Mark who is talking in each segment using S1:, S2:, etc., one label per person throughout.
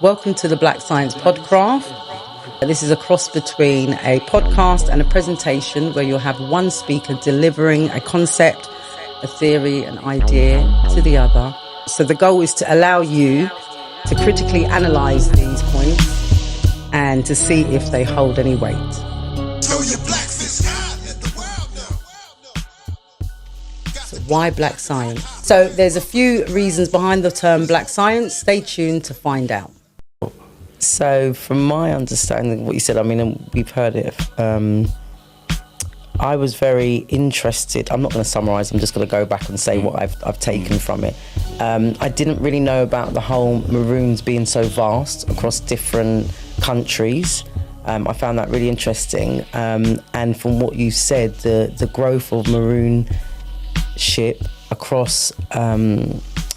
S1: Welcome to the Black Science Podcraft. This is a cross between a podcast and a presentation where you'll have one speaker delivering a concept, a theory, an idea to the other. So the goal is to allow you to critically analyse these points and to see if they hold any weight. So why Black Science? So there's a few reasons behind the term Black Science. Stay tuned to find out. So from my understanding, what you said, I mean, we've heard it. I was very interested. I'm not going to summarise. I'm just going to go back and say what I've taken from it. I didn't really know about the whole Maroons being so vast across different countries. I found that really interesting. And from what you said, the growth of Maroon ship across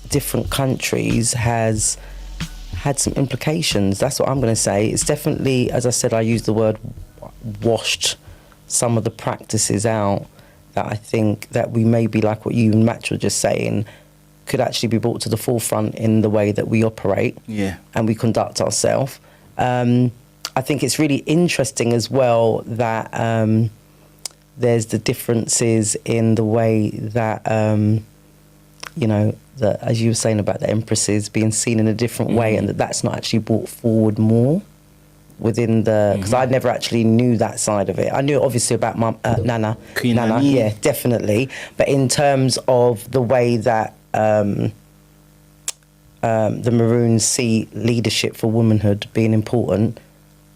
S1: different countries has had some implications. That's what I'm going to say. It's definitely, as I said, I used the word washed some of the practices out that I think that we maybe, like what you and Matt were just saying, could actually be brought to the forefront in the way that we operate and we conduct ourselves. I think it's really interesting as well that there's the differences in the way that, that, as you were saying about the empresses being seen in a different way, and that's not actually brought forward more within the, because I never actually knew that side of it. I knew obviously about Nana, yeah, definitely. But in terms of the way that the Maroons see leadership for womanhood being important,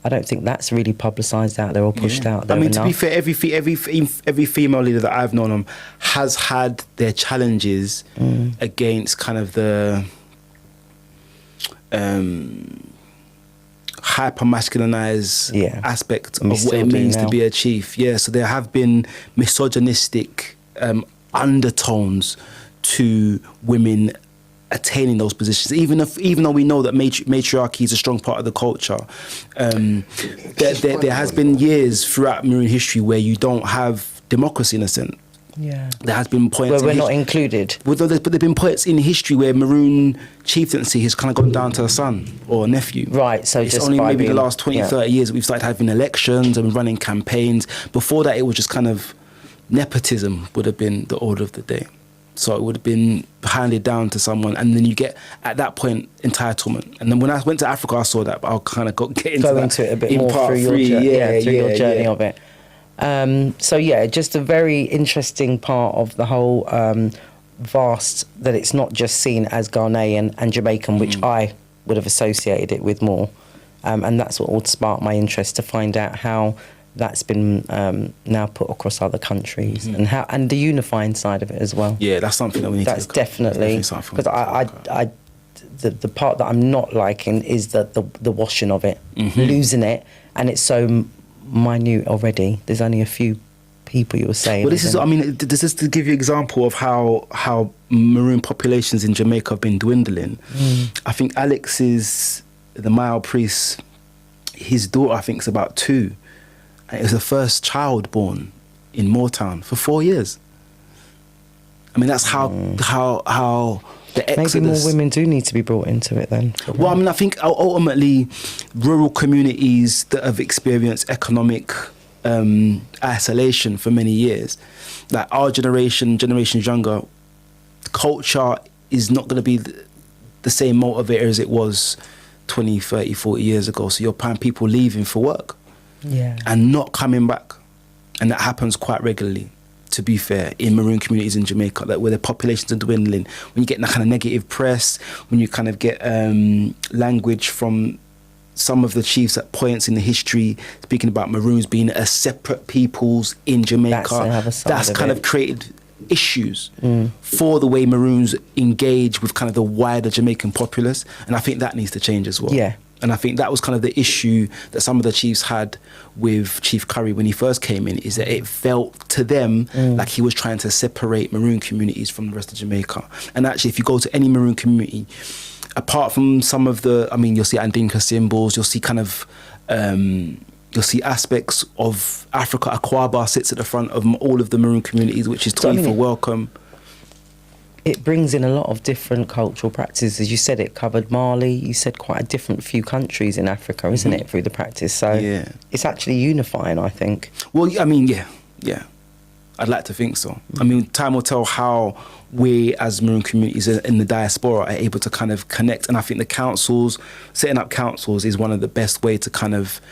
S1: I don't think that's really publicised out there or pushed out there enough.
S2: To be fair, every female leader that I've known has had their challenges against kind of the hyper-masculinized aspect of what it means to be a chief. Yeah, so there have been misogynistic undertones to women attaining those positions, even though we know that matriarchy is a strong part of the culture. There has been years throughout Maroon history where you don't have democracy in a sense. Yeah, there has been points
S1: where we're not included.
S2: But there've been points in history where Maroon chieftaincy has kind of gone down to a son or a nephew.
S1: Right, so
S2: it's
S1: just
S2: only maybe the last 20, 30 years that we've started having elections and running campaigns. Before that, it was just kind of nepotism would have been the order of the day. So it would have been handed down to someone, and then you get, at that point, entitlement. And then when I went to Africa, I saw that, but I'll kind of get into
S1: it a bit more through your journey of it. So yeah, just a very interesting part of the whole vast, that it's not just seen as Ghanaian and Jamaican, which I would have associated it with more. And that's what would spark my interest to find out how that's been now put across other countries, and the unifying side of it as well.
S2: Yeah, that's something that we need to look at.
S1: That's definitely, because the part that I'm not liking is the washing of it, losing it, and it's so minute already. There's only a few people, you were saying.
S2: Well, this is, I mean, this is to give you an example of how Maroon populations in Jamaica have been dwindling. I think Alex is the Mile priest. His daughter, I think, is about 2. It was the first child born in Moortown for 4 years. I mean, that's how the exodus...
S1: Maybe more women do need to be brought into it then.
S2: Well, I mean, I think ultimately rural communities that have experienced economic isolation for many years, like our generations younger, culture is not going to be the same motivator as it was 20, 30, 40 years ago. So you'll find people leaving for work. And not coming back, and that happens quite regularly, to be fair, in Maroon communities in Jamaica, like where the populations are dwindling. When you get that kind of negative press, when you kind of get language from some of the chiefs at points in the history speaking about Maroons being a separate peoples in Jamaica, that's kind of created issues for the way Maroons engage with kind of the wider Jamaican populace, and I think that needs to change as well. And I think that was kind of the issue that some of the chiefs had with Chief Curry when he first came in, is that it felt to them like he was trying to separate Maroon communities from the rest of Jamaica. And actually, if you go to any Maroon community, apart from some of the, I mean, you'll see Andinka symbols, you'll see kind of, you'll see aspects of Africa. Akwaba sits at the front of all of the Maroon communities, which is 24 welcome.
S1: it brings in a lot of different cultural practices. As you said, it covered Mali. You said quite a different few countries in Africa, isn't it, through the practice? So it's actually unifying, I think.
S2: Well, I mean, yeah. I'd like to think so. I mean, time will tell how we as Maroon communities in the diaspora are able to kind of connect. And I think the councils, setting up councils is one of the best way to kind of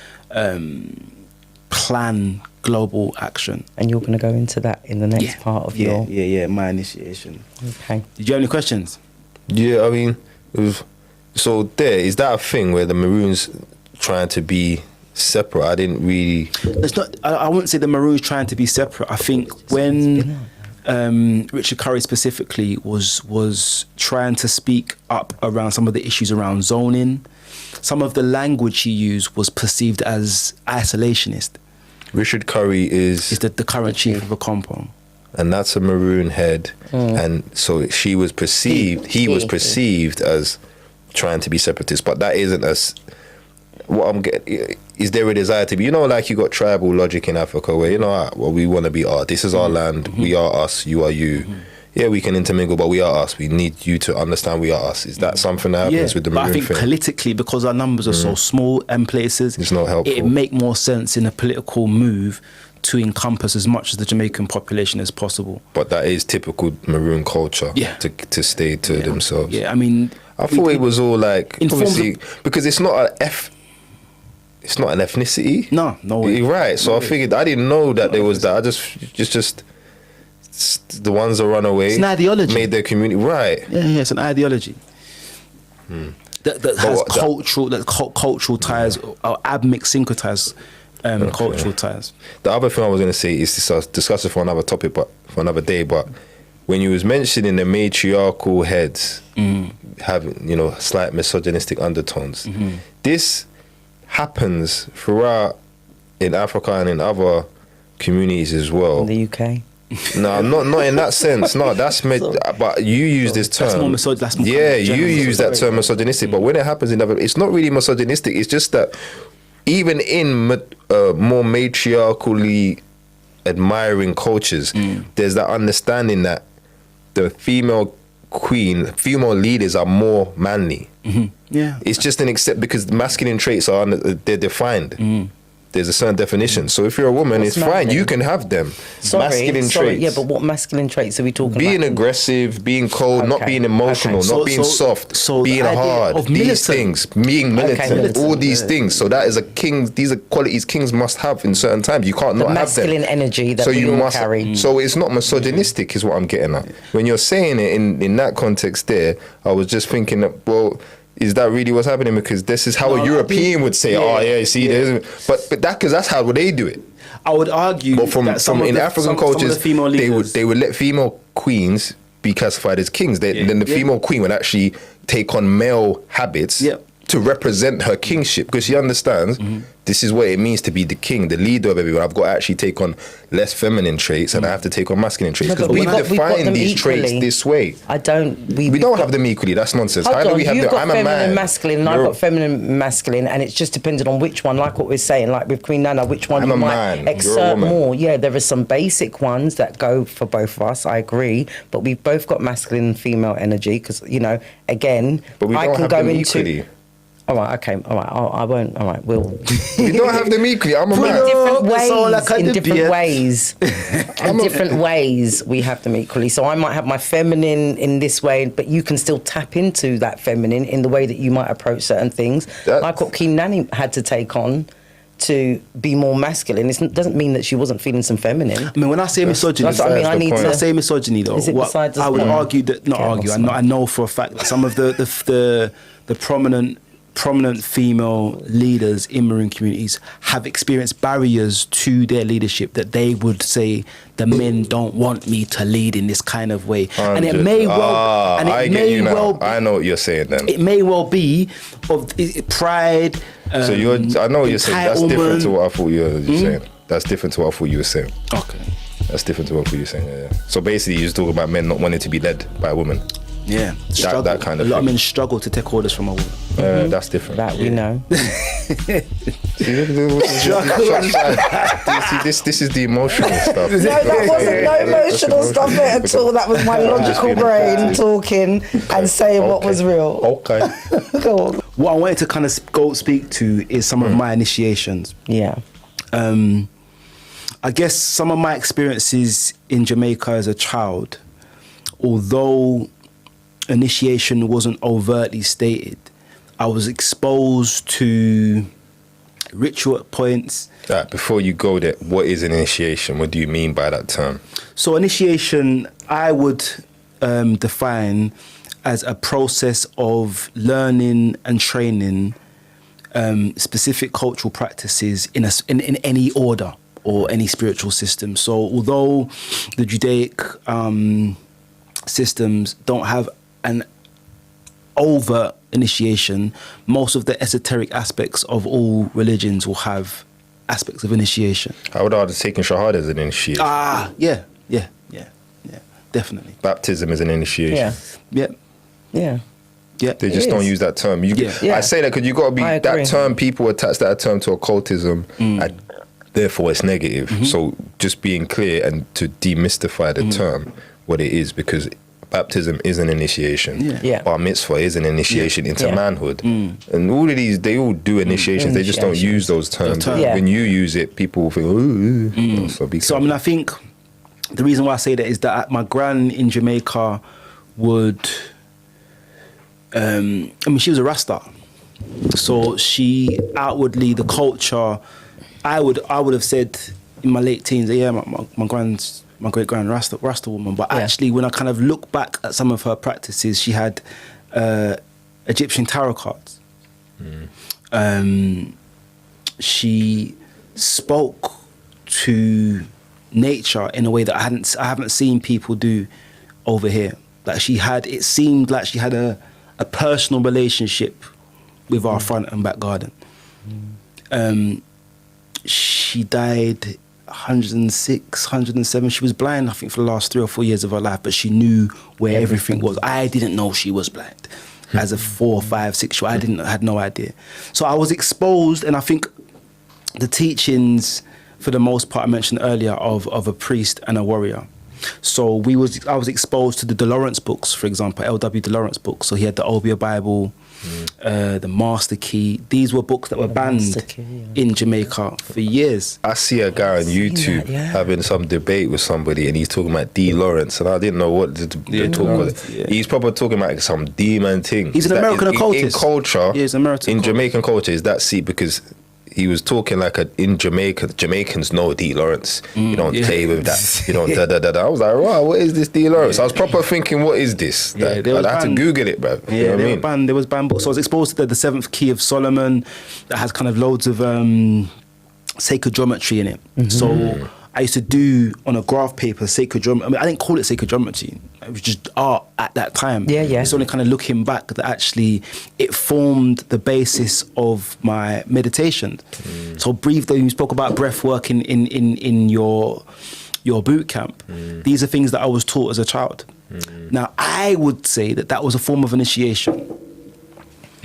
S2: plan global action.
S1: And you're going to go into that in the next part of your...
S2: my initiation.
S1: Okay.
S2: Did you have any questions?
S3: Yeah, I mean, so is that a thing where the Maroons trying to be separate? I didn't really...
S2: It's not. I wouldn't say the Maroons trying to be separate. I think when Richard Curry specifically was trying to speak up around some of the issues around zoning, some of the language he used was perceived as isolationist.
S3: Richard Curry is
S2: the current chief of a compound.
S3: And that's a Maroon head. And so he was perceived as trying to be separatist, but that isn't as... What I'm getting, is there a desire to be, you know, like you got tribal logic in Africa where, you know, well, we want to be this is our land, we are us, you are you. Yeah, we can intermingle, but we are us. We need you to understand we are us. Is that something that happens with the Maroon
S2: thing? I think politically, because our numbers are so small in places,
S3: it's not helpful.
S2: It make more sense in a political move to encompass as much of the Jamaican population as possible.
S3: But that is typical Maroon culture, to stay to themselves.
S2: Yeah, I mean...
S3: I thought it was all like, obviously, because it's not it's not an ethnicity.
S2: No way.
S3: Right, so I figured, I didn't know that there was that. I just the ones that run away.
S2: It's an ideology.
S3: Made their community, right.
S2: Yeah, it's an ideology. That has cultural ties, or admixed syncretized cultural ties.
S3: The other thing I was going to say is this, I'll discuss it for another topic, but for another day, but when you was mentioning the matriarchal heads having, you know, slight misogynistic undertones, this happens throughout in Africa and in other communities as well.
S1: In the UK?
S3: No, not in that sense. No, but you use this term.
S2: That's more
S3: you use that term misogynistic. But when it happens in other, it's not really misogynistic. It's just that even in more matriarchally admiring cultures, there's that understanding that the female leaders are more manly.
S2: Yeah,
S3: it's just an except because the masculine traits are they're defined. There's a certain definition. So if you're a woman, it's fine. You can have them. Masculine traits.
S1: Yeah, but what masculine traits are we talking about?
S3: Being aggressive, being cold, not being emotional, not being soft, being hard. These things, being militant, all these things. So that is these are qualities kings must have in certain times. You can't not have them.
S1: The masculine energy that we all carry.
S3: So it's not misogynistic is what I'm getting at. When you're saying it in that context there, I was just thinking that, well, is that really what's happening? Because this is how a European would say, but that's how they do it.
S2: I would argue,
S3: but from in African cultures, they would let female queens be classified as kings. Then the female queen would actually take on male habits to represent her kingship, because she understands this is what it means to be the king, the leader of everyone. I've got to actually take on less feminine traits and I have to take on masculine traits, because we've defined these traits this way. We don't have them equally. That's nonsense. How do we have them? I'm a man.
S1: Masculine, and I've got feminine, masculine, and it's just dependent on which one. Like what we're saying, like with Queen Nana, which one you might exert more. Yeah, there are some basic ones that go for both of us. I agree, but we've both got masculine and female energy, because again,
S3: but we don't have them equally.
S1: All right, okay, all right, I won't, all right, we'll...
S3: We don't have them equally, I'm a man.
S1: In different ways, we have them equally. So I might have my feminine in this way, but you can still tap into that feminine in the way that you might approach certain things. Like what Queen Nanny had to take on to be more masculine. It doesn't mean that she wasn't feeling some feminine.
S2: I mean, when I say misogyny,
S1: that's what I mean.
S2: When I say misogyny, though, I would argue that, I know for a fact that some of the prominent female leaders in Maroon communities have experienced barriers to their leadership that they would say the men don't want me to lead in this kind of way. And it may well
S3: I know what you're saying then.
S2: It may well be of pride.
S3: So I know what you're saying. That's different to what I thought you were saying. That's different to what I thought you were saying.
S2: Okay.
S3: That's different to what I thought you were saying. Yeah. So basically you're just talking about men not wanting to be led by a woman.
S2: Yeah,
S3: that kind of
S2: a lot
S3: thing.
S2: of men struggle to take orders from a woman.
S3: That's different.
S1: That we know.
S3: This is the emotional stuff.
S1: No, that wasn't no emotional stuff at all. That was my logical brain talking and saying what was real.
S3: Okay.
S1: Go on.
S2: What I wanted to kind of go speak to is some of my initiations.
S1: Yeah.
S2: I guess some of my experiences in Jamaica as a child, although initiation wasn't overtly stated, I was exposed to ritual points.
S3: Before you go there, what is an initiation? What do you mean by that term?
S2: So initiation, I would define as a process of learning and training specific cultural practices in any order or any spiritual system. So although the Judaic systems don't have an overt initiation, most of the esoteric aspects of all religions will have aspects of initiation.
S3: I would argue taking Shahada as an initiation.
S2: Yeah, definitely.
S3: Baptism is an initiation.
S1: Yeah.
S3: They just don't use that term. I say that because you got to be that term. People attach that term to occultism, and therefore it's negative. So just being clear and to demystify the term, what it is, because baptism is an initiation. Bar mitzvah is an initiation into manhood, and all of these they all do initiations. They just don't use those terms. When you use it, people will think, ooh. So
S2: I mean, I think the reason why I say that is that my gran in Jamaica would. She was a Rasta, so she outwardly the culture. I would have said in my late teens, my great grand Rasta woman. But actually, when I kind of look back at some of her practices, she had Egyptian tarot cards. She spoke to nature in a way that I haven't seen people do over here. Like it seemed like she had a personal relationship with our front and back garden. She died 106, 107. She was blind, I think, for the last 3 or 4 years of her life, but she knew where everything was. I didn't know she was blind. As a 4, 5, 6 year old, I had no idea. So I was exposed, and I think the teachings, for the most part, I mentioned earlier, of a priest and a warrior. So I was exposed to the DeLawrence books, for example, L.W. DeLawrence books. So he had the Obia Bible, the Master Key. These were books that were banned in Jamaica for years.
S3: I see a guy on YouTube having some debate with somebody, and he's talking about D. Lawrence, and I didn't know what the talk was. He's probably talking about some demon thing.
S2: He's an American occultist.
S3: In culture,
S2: he's American.
S3: In Jamaican culture, is that because he was talking like in Jamaica. Jamaicans know D. Lawrence. You don't play with that. You don't da. I was like, wow, what is this D. Lawrence? I was proper thinking, what is this? I had to Google it, bro.
S2: Yeah, you know what I mean? There was banned books. So I was exposed to the Seventh Key of Solomon that has kind of loads of sacred geometry in it. So I used to do on a graph paper sacred geometry. I mean, I didn't call it sacred geometry. It was just art at that time. It's only kind of looking back that actually it formed the basis of my meditation. So briefly, you spoke about breath work in your boot camp. These are things that I was taught as a child. Now, I would say that was a form of initiation.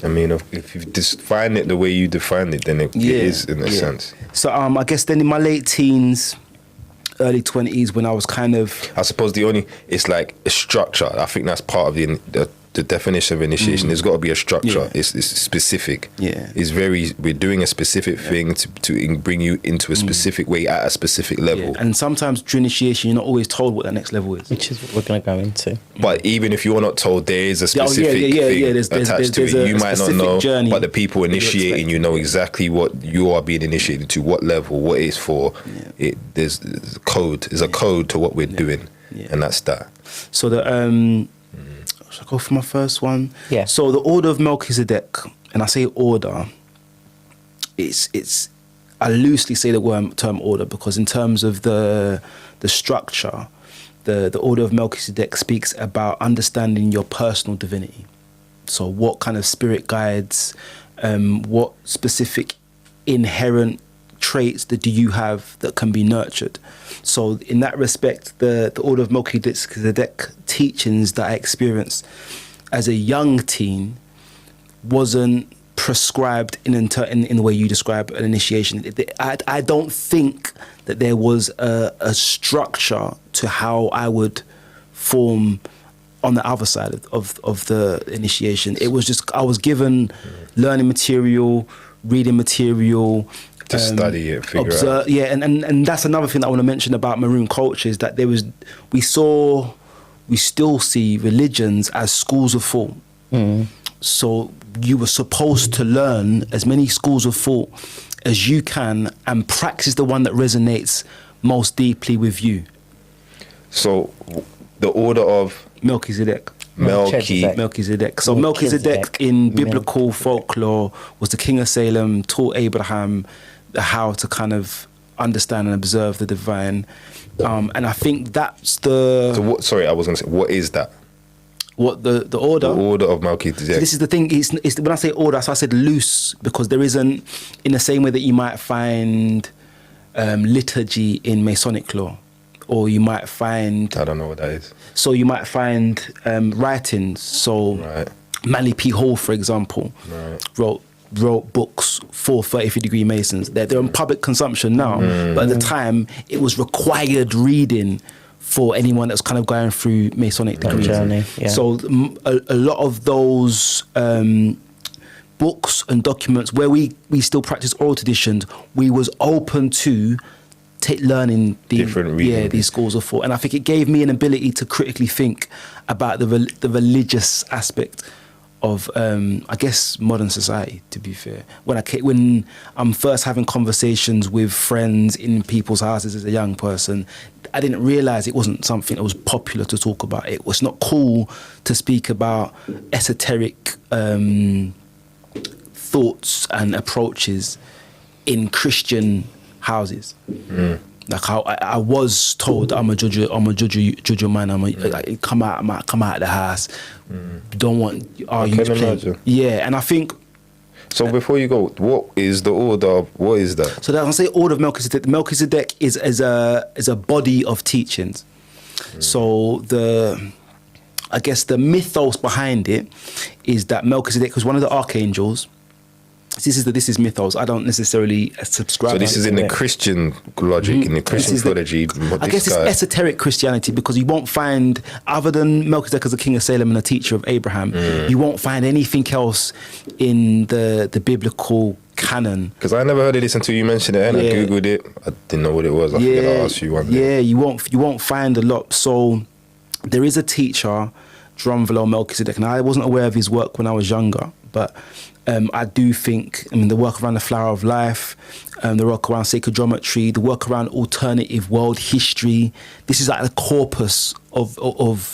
S3: I mean, if you define it the way you define it, then it is in a sense. So
S2: I guess then in my late teens, early 20s, when I was kind of...
S3: I suppose it's like a structure. I think that's part of the definition of initiation. There's got to be a structure. It's specific. We're doing a specific thing to bring you into a specific way at a specific level.
S2: And sometimes during initiation, you're not always told what that next level is.
S1: Which is what we're going to go into.
S3: But even if you're not told, there is a specific thing attached to it. You might not know, journey, but the people initiating you know exactly what you are being initiated to, what level, what it's for. There's a code. There's a code to what we're doing, and that's that.
S2: So the should I go for my first one? Yeah. So the Order of Melchizedek, and I say order, I loosely say the term order because in terms of the structure, the Order of Melchizedek speaks about understanding your personal divinity. So what kind of spirit guides, what specific inherent traits that do you have that can be nurtured? So in that respect, the Order of Melchizedek teachings that I experienced as a young teen wasn't prescribed in the way you describe an initiation. I don't think that there was a structure to how I would form on the other side of the initiation. It was just, I was given learning material, reading material,
S3: to study it, figure out.
S2: Yeah, and that's another thing that I want to mention about Maroon culture is that we still see religions as schools of thought. So you were supposed to learn as many schools of thought as you can and practice the one that resonates most deeply with you.
S3: So the Order of
S2: Melchizedek.
S1: Melchizedek.
S2: So Melchizedek in biblical folklore was the king of Salem, taught Abraham how to kind of understand and observe the divine. And I think that's the...
S3: So what, sorry, I was going to say, what is that?
S2: What, the order?
S3: The Order of Melchizedek.
S2: So this is the thing, it's when I say order, so I said loose, because there isn't, in the same way that you might find liturgy in Masonic law, or you might find...
S3: I don't know what that is.
S2: So you might find writings. So Manly P. Hall, for example, wrote books for 33-degree Masons. They're in public consumption now, but at the time, it was required reading for anyone that's kind of going through Masonic degrees.
S1: Journey, yeah.
S2: So a lot of those books and documents where we still practice oral traditions, we was open to learning these schools of thought. And I think it gave me an ability to critically think about the religious aspect of, I guess, modern society, to be fair. When I'm first having conversations with friends in people's houses as a young person, I didn't realise it wasn't something that was popular to talk about. It was not cool to speak about esoteric thoughts and approaches in Christian houses. Like I was told that I'm a juju man. I come out of the house. Don't want our youth playing. Yeah, and I think.
S3: So before you go, what is the order? What is that?
S2: So that I say Order of Melchizedek. Melchizedek is a body of teachings. So I guess the mythos behind it is that Melchizedek was one of the archangels. This is mythos. I don't necessarily subscribe.
S3: So this is in the Christian logic, in the Christian theology.
S2: I guess it's esoteric Christianity, because you won't find, other than Melchizedek as the king of Salem and a teacher of Abraham, you won't find anything else in the biblical canon.
S3: Because I never heard of this until you mentioned it, and I googled it. I didn't know what it was. I figured I'll ask you one day.
S2: Yeah, you won't find a lot. So there is a teacher, Drumvalo Melchizedek, and I wasn't aware of his work when I was younger, but I do think, the work around the flower of life, the work around sacred geometry, the work around alternative world history, this is like the corpus of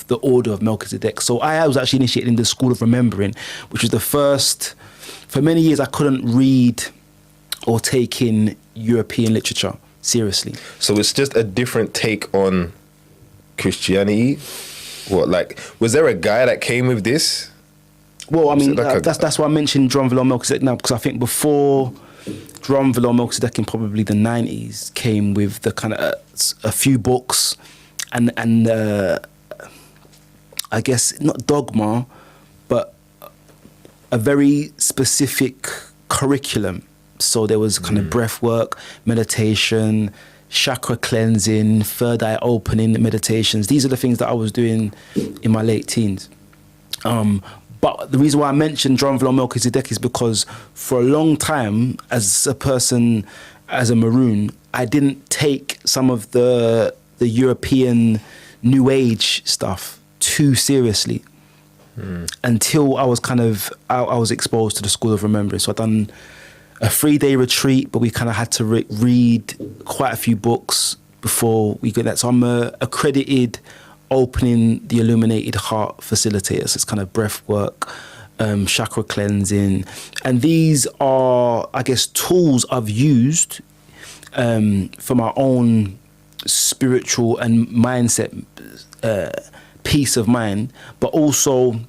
S2: the Order of Melchizedek. So I was actually initiated in the School of Remembering, which was the first. For many years, I couldn't read or take in European literature seriously.
S3: So it's just a different take on Christianity? What, like, was there a guy that came with this?
S2: Well, I mean, that's why I mentioned Drumvalo Melchizedek now, because I think before Drumvalo Melchizedek in probably the 90s came with the kind of a few books and I guess not dogma, but a very specific curriculum. So there was kind of breath work, meditation, chakra cleansing, third eye opening meditations. These are the things that I was doing in my late teens. But the reason why I mentioned Drumvalo Melchizedek is because for a long time, as a person, as a Maroon, I didn't take some of the European New Age stuff too seriously until I was I was exposed to the School of Remembrance. So I'd done a 3-day retreat, but we kind of had to read quite a few books before we got that. So I'm a accredited Opening the Illuminated Heart facilitators. It's kind of breath work, chakra cleansing, and these are, I guess, tools I've used for my own spiritual and mindset peace of mind, but also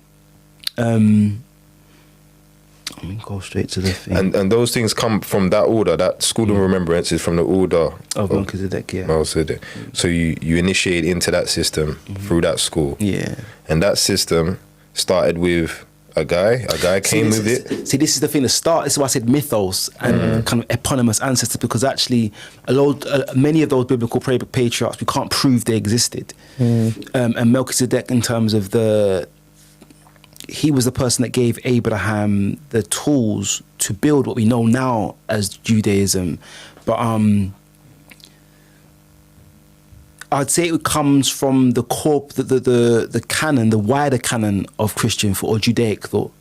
S2: I mean, go straight to the thing.
S3: And those things come from that order. That school of remembrance is from the order
S2: of Melchizedek, yeah.
S3: Melchizedek. So you initiate into that system through that school.
S2: Yeah.
S3: And that system started with a guy came with it.
S2: See, this is the thing. This is why I said mythos and kind of eponymous ancestors, because actually, many of those biblical patriarchs, we can't prove they existed. And Melchizedek, in terms of he was the person that gave Abraham the tools to build what we know now as Judaism. But I'd say it comes from the core, the canon, the wider canon of Christian thought or Judaic thought,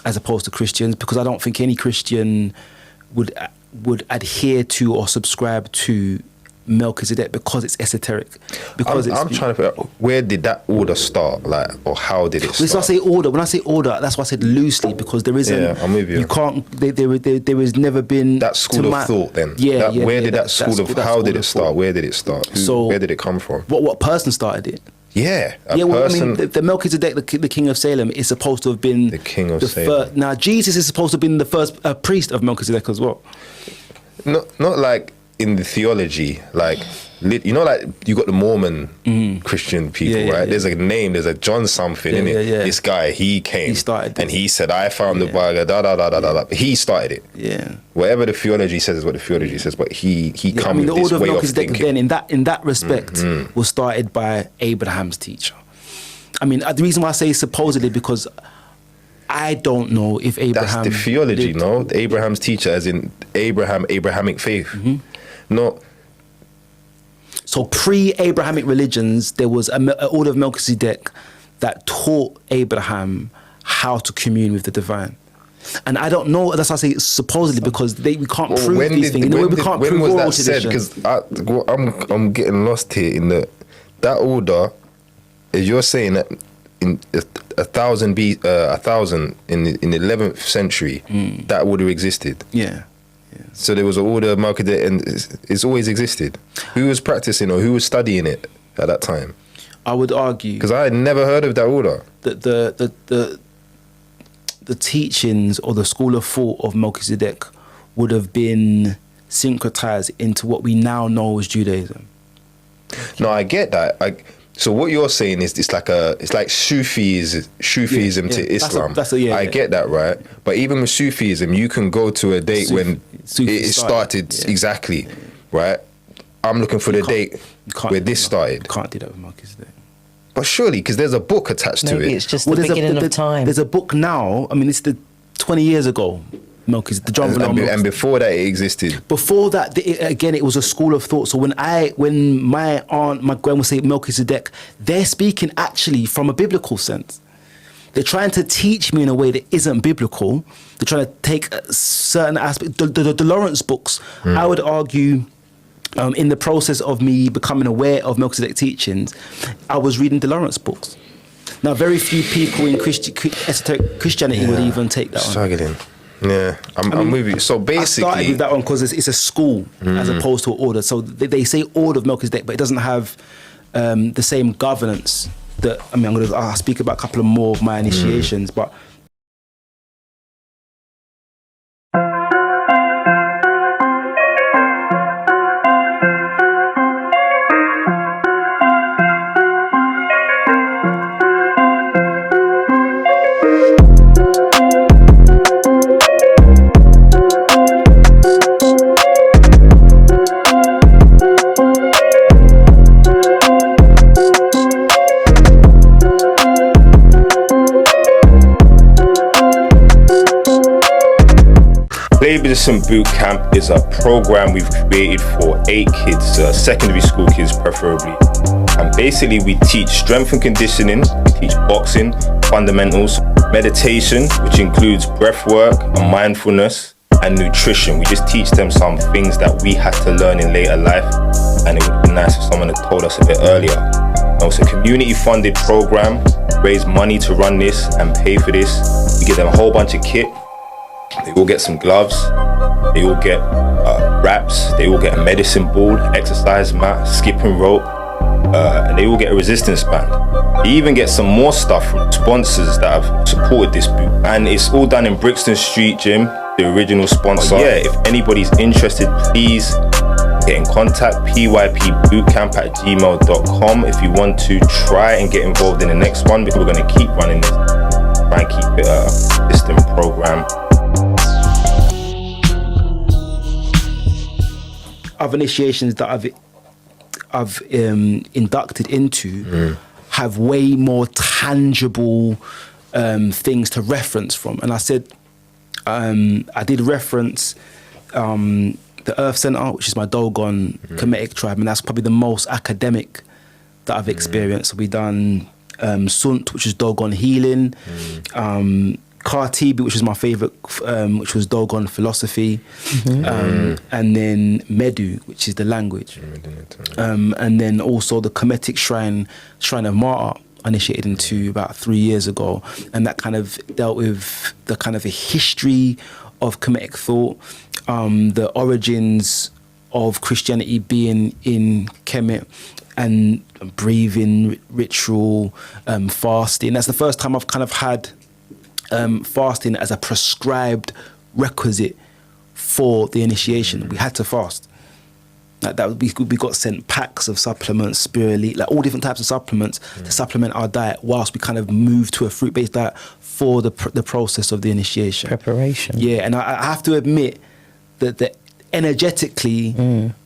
S2: as opposed to Christians, because I don't think any Christian would adhere to or subscribe to Melchizedek because it's esoteric. Because
S3: I'm trying to figure out, where did that order start, like, or how did it start?
S2: When I say order, that's why I said loosely, because there isn't.
S3: Yeah, I'm with you.
S2: You can't. There has never been
S3: that school of thought. Then, where did that school of? How did it start? Where did it start? Where did it come from?
S2: What person started it?
S3: Yeah,
S2: well, I mean, the Melchizedek, the king of Salem, is supposed to have been
S3: the king of Salem.
S2: Now, Jesus is supposed to have been the first priest of Melchizedek as well.
S3: Not like in the theology, like, you know, like you got the Mormon Christian people, right? There's a name, there's a John something in it. This guy, he came, he started and he said, I found the Bible, He started it.
S2: Yeah.
S3: Whatever the theology says is what the theology says, but he come with
S2: the
S3: this
S2: order of
S3: way
S2: Melchizedek
S3: of thinking.
S2: Then, in that respect, was started by Abraham's teacher. I mean, the reason why I say supposedly, because I don't know if Abraham.
S3: That's the theology, no? Abraham's teacher, as in Abrahamic faith. No.
S2: So pre-Abrahamic religions, there was an order of Melchizedek that taught Abraham how to commune with the divine. And I don't know, that's why I say supposedly, because we can't prove these things. We can't prove oral tradition.
S3: Because I'm getting lost here in that order, as you're saying that in 1000 in the 11th century, that would have existed.
S2: Yeah.
S3: So there was an order of Melchizedek, and it's always existed. Who was practicing or who was studying it at that time?
S2: I would argue,
S3: because I had never heard of that order.
S2: That the teachings or the school of thought of Melchizedek would have been syncretized into what we now know as Judaism.
S3: No, I get that. So what you're saying is it's like Sufism to Islam. I get that, right? But even with Sufism, you can go to a date when it started exactly, right? I'm looking for the date where this started.
S2: You can't do that with Melchizedek.
S3: But surely, because there's a book attached to it.
S1: Maybe it's just the beginning of time.
S2: There's a book now. I mean, it's the 20 years ago. Melchizedek, the John
S3: and before that, it existed.
S2: Before that, again, it was a school of thought. So when my aunt, my grandma would say Melchizedek, they're speaking actually from a biblical sense. They're trying to teach me in a way that isn't biblical. They're trying to take certain aspects. The Lawrence books, I would argue, in the process of me becoming aware of Melchizedek teachings, I was reading the Lawrence books. Now, very few people in esoteric Christianity would even take that
S3: struggling. Yeah, I'm with you. So basically, I
S2: started with that one because it's a school as opposed to an order. So they say order of Melchizedek, but it doesn't have the same governance. I'll speak about a couple of more of my initiations, but.
S3: Boot Camp is a program we've created for 8 kids, secondary school kids preferably. And basically we teach strength and conditioning, we teach boxing, fundamentals, meditation, which includes breath work and mindfulness, and nutrition. We just teach them some things that we had to learn in later life, and it would be nice if someone had told us a bit earlier. Now, it's a community funded program, raise money to run this and pay for this. We give them a whole bunch of kit. They all get some gloves, they all get wraps, they all get a medicine ball, exercise mat, skipping rope, and they all get a resistance band.
S4: You even get some more stuff from sponsors that have supported this boot. And it's all done in Brixton Street Gym, the original sponsor. Yeah, if anybody's interested, please get in contact, pypbootcamp@gmail.com if you want to try and get involved in the next one, because we're going to keep running this, try and keep it a distant program.
S2: Other initiations that I've inducted into have way more tangible things to reference from. And I said, I did reference the Earth Center, which is my Dogon Kemetic tribe, and that's probably the most academic that I've experienced. So we done Sunt, which is Dogon healing, Kartibi, which is my favorite, which was Dogon philosophy, and then Medu, which is the language, and then also the Kemetic Shrine of Martyr, initiated into about 3 years ago, and that kind of dealt with the kind of a history of Kemetic thought, the origins of Christianity being in Kemet, and breathing ritual, fasting. That's the first time I've kind of had fasting as a prescribed requisite for the initiation. We had to fast. Like that, we got sent packs of supplements, spirulina, like all different types of supplements to supplement our diet, whilst we kind of moved to a fruit-based diet for the process of the initiation.
S1: Preparation.
S2: Yeah, and I have to admit that energetically,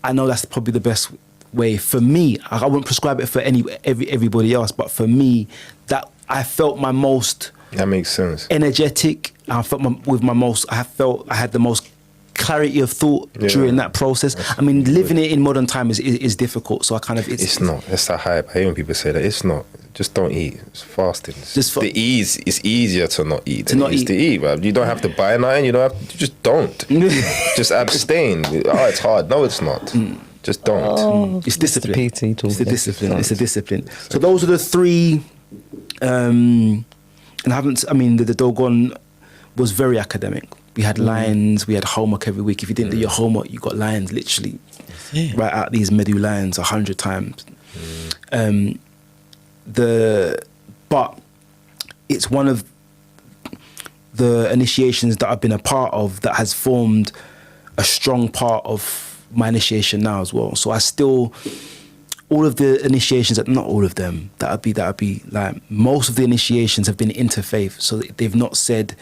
S2: I know that's probably the best way for me. I wouldn't prescribe it for everybody else, but for me, that I felt my most.
S3: That makes sense.
S2: Energetic. I felt I had the most clarity of thought during that process. I mean, living it in modern time is difficult. So I kind of it's
S3: not. That's the hype. I hear when people say that. It's not. Just don't eat. It's fasting. It's easier to not eat than it is to eat. But you don't have to buy nothing. You don't have to. Just don't. Just abstain. Oh, it's hard. No, it's not. Just don't.
S2: It's discipline.
S1: It's a
S2: discipline. It's a discipline. So those are the three. And the Dogon was very academic. We had lines, we had homework every week. If you didn't do your homework, you got lines literally right out these Medu lines 100 times. But it's one of the initiations that I've been a part of that has formed a strong part of my initiation now as well. So I still, all of the initiations, not all of them, that would be like, most of the initiations have been interfaith. So they've not said,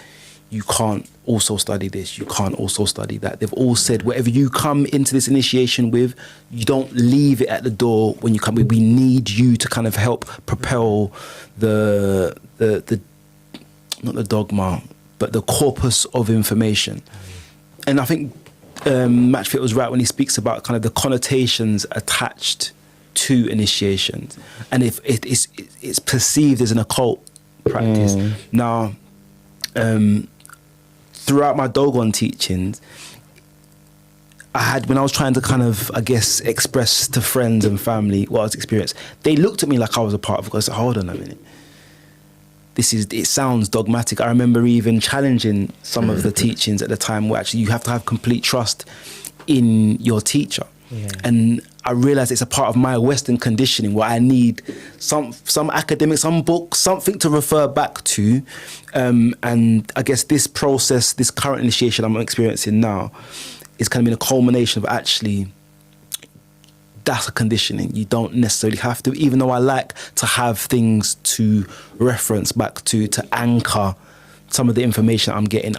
S2: you can't also study this, you can't also study that. They've all said, whatever you come into this initiation with, you don't leave it at the door when you come. We need you to kind of help propel the not the dogma, but the corpus of information. And I think Matchfit was right when he speaks about kind of the connotations attached to initiations, and if it's perceived as an occult practice. Now, throughout my Dogon teachings, when I was trying to kind of, I guess, express to friends and family what I was experiencing, they looked at me like I was a part of it. I said, hold on a minute. It sounds dogmatic. I remember even challenging some of the teachings at the time where actually you have to have complete trust in your teacher. Yeah. And I realized it's a part of my Western conditioning where I need some academic, some book, something to refer back to. And I guess this process, this current initiation I'm experiencing now, is kind of been a culmination of actually, that's a conditioning. You don't necessarily have to, even though I like to have things to reference back to anchor some of the information I'm getting.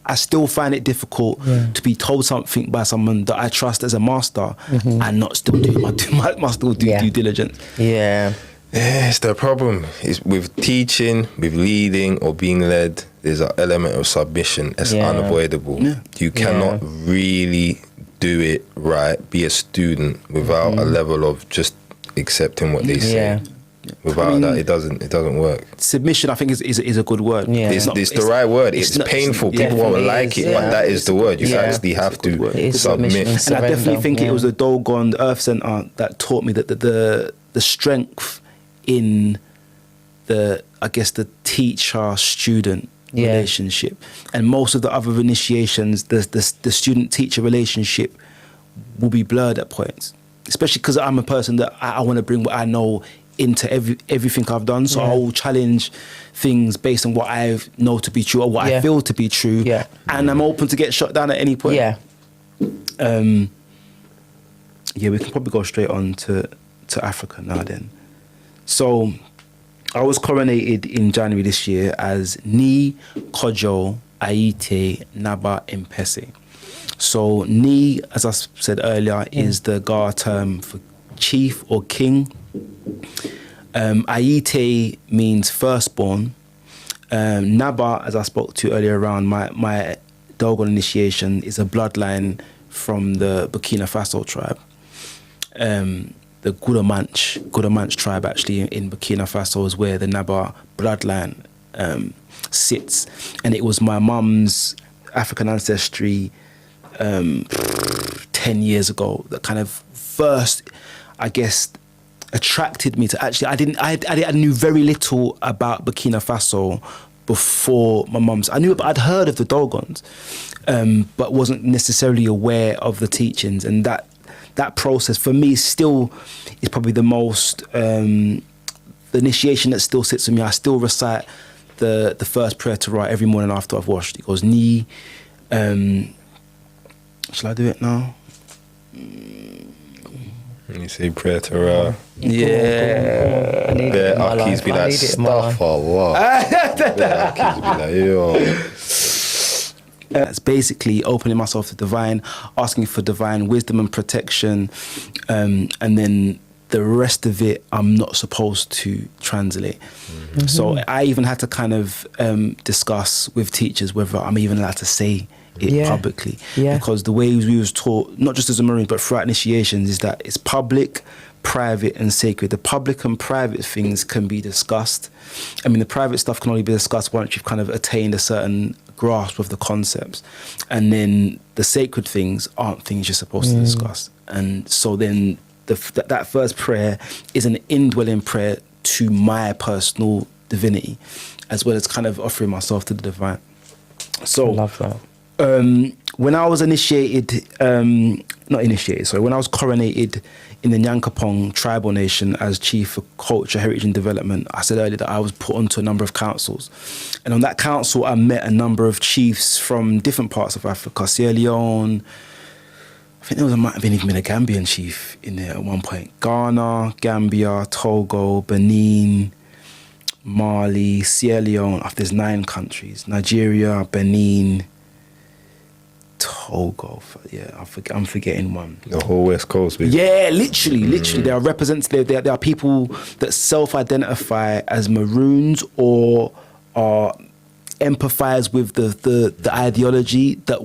S2: I still find it difficult to be told something by someone that I trust as a master and not still do my due diligence.
S1: Yeah.
S3: It's the problem. It's with teaching, with leading or being led, there's an element of submission that's unavoidable. Yeah. You cannot really do it right, be a student without a level of just accepting what they say. Without that, it doesn't work.
S2: Submission, I think, is a good word.
S3: Yeah. It's the right word. It's painful. People won't like it, but that is the word. You actually have to submit.
S2: And I definitely think it was the Dogon Earth Center that taught me that the strength in the teacher-student relationship. And most of the other initiations, the student-teacher relationship will be blurred at points. Especially because I'm a person that I want to bring what I know into everything I've done. So I will challenge things based on what I know to be true or what I feel to be true.
S1: Yeah.
S2: And I'm open to get shot down at any point.
S1: Yeah.
S2: We can probably go straight on to Africa now then. So I was coronated in January this year as Ni Kojo Aite Naba Mpese. So Ni, as I said earlier, is the Ga term for chief or king. Aite means firstborn. Naba, as I spoke to earlier around, my Dogon initiation is a bloodline from the Burkina Faso tribe. The Gudamanch tribe actually in Burkina Faso is where the Naba bloodline sits. And it was my mum's African ancestry 10 years ago that kind of first, I guess, attracted me to actually, I knew very little about Burkina Faso before my mum's. I'd heard of the Dogons, but wasn't necessarily aware of the teachings. And that process for me still is probably the most, the initiation that still sits with me. I still recite the first prayer to Ra every morning after I've washed. It goes, Ni, shall I do it now?
S3: You say prayer to Ra.
S2: Yeah.
S1: I need it in my life.
S3: Be like, stuff a lot. Akis be like, yo.
S2: It's basically opening myself to divine, asking for divine wisdom and protection, and then the rest of it I'm not supposed to translate. Mm-hmm. So I even had to kind of discuss with teachers whether I'm even allowed to say it publicly, because the way we was taught, not just as a Marine but throughout initiations, is that it's public, private and sacred. The public and private things can be discussed. I mean, the private stuff can only be discussed once you've kind of attained a certain grasp of the concepts, and then the sacred things aren't things you're supposed to discuss. And so then that first prayer is an indwelling prayer to my personal divinity, as well as kind of offering myself to the divine. So
S1: I love that.
S2: When I was when I was coronated in the Nyankopong tribal nation as chief for culture, heritage and development, I said earlier that I was put onto a number of councils. And on that council, I met a number of chiefs from different parts of Africa, Sierra Leone. I think might have even been a Gambian chief in there at one point. Ghana, Gambia, Togo, Benin, Mali, Sierra Leone. There's 9 countries. Nigeria, Benin, Togo, I'm forgetting one.
S3: The whole West Coast, basically.
S2: Yeah, literally. There are representatives. There are people that self-identify as Maroons or are empathize with the ideology that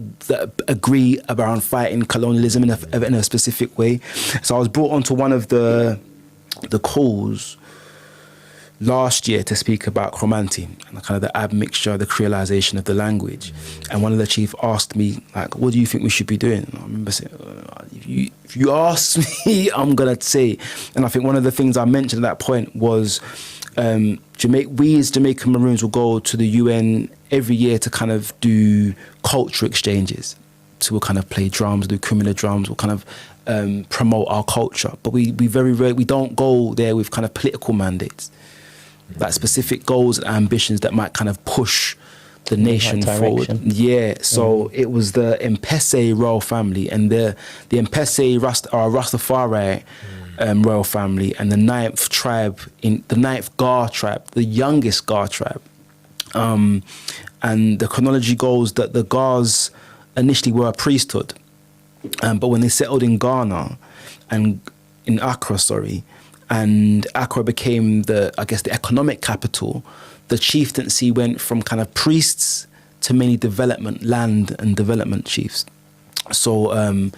S2: agree around fighting colonialism in a specific way. So I was brought onto one of the calls last year to speak about Chromanti and kind of the admixture, the creolization of the language. And one of the chief asked me, like, what do you think we should be doing? And I remember saying, if you ask me, I'm going to say. And I think one of the things I mentioned at that point was we as Jamaican Maroons will go to the UN every year to kind of do culture exchanges. So we'll kind of play drums, do Kumina drums, we'll kind of promote our culture. But we very rarely, we don't go there with kind of political mandates, like specific goals and ambitions that might kind of push the nation forward. Yeah, so it was the Mpese royal family, and the Mpese are Rastafari royal family, and the 9th tribe, the 9th Gar tribe, the youngest Gar tribe. And the chronology goes that the Gars initially were a priesthood, but when they settled in Ghana and in Accra, and Accra became the economic capital, the chieftaincy went from kind of priests to many land and development chiefs. So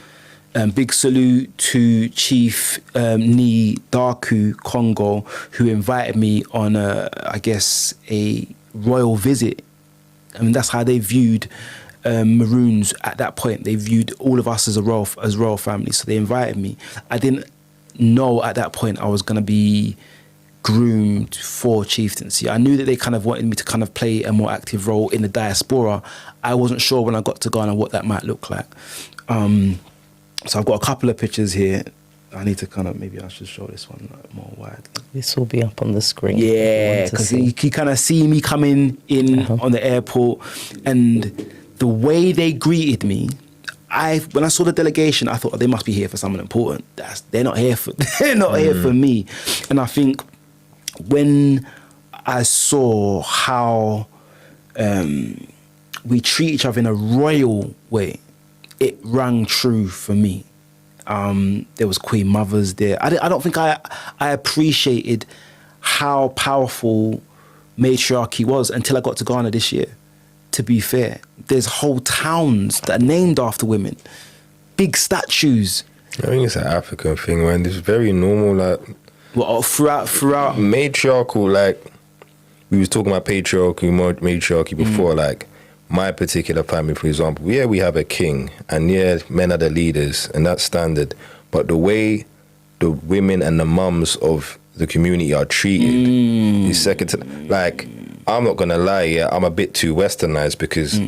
S2: big salute to Chief Ni Daku Congo, who invited me on a royal visit. I mean, that's how they viewed Maroons at that point. They viewed all of us as royal family. So they invited me. I didn't know at that point I was going to be groomed for chieftaincy. I knew that they kind of wanted me to kind of play a more active role in the diaspora. I wasn't sure when I got to Ghana what that might look like. So I've got a couple of pictures here. I need to kind of, maybe I should show this one like more widely.
S1: This will be up on the screen.
S2: Yeah, because you kind of see me coming in on the airport, and the way they greeted me, when I saw the delegation, I thought, they must be here for something important. They're not here for here for me. And I think when I saw how we treat each other in a royal way, it rang true for me. There was Queen Mothers there. I don't think I appreciated how powerful matriarchy was until I got to Ghana this year. To be fair, there's whole towns that are named after women, big statues.
S3: I think it's an African thing, man. It's very normal, like
S2: throughout
S3: matriarchal. Like we was talking about matriarchy before, like. My particular family, for example, we have a king, and men are the leaders, and that's standard. But the way the women and the mums of the community are treated is second to, like, I'm not gonna lie, I'm a bit too westernized, because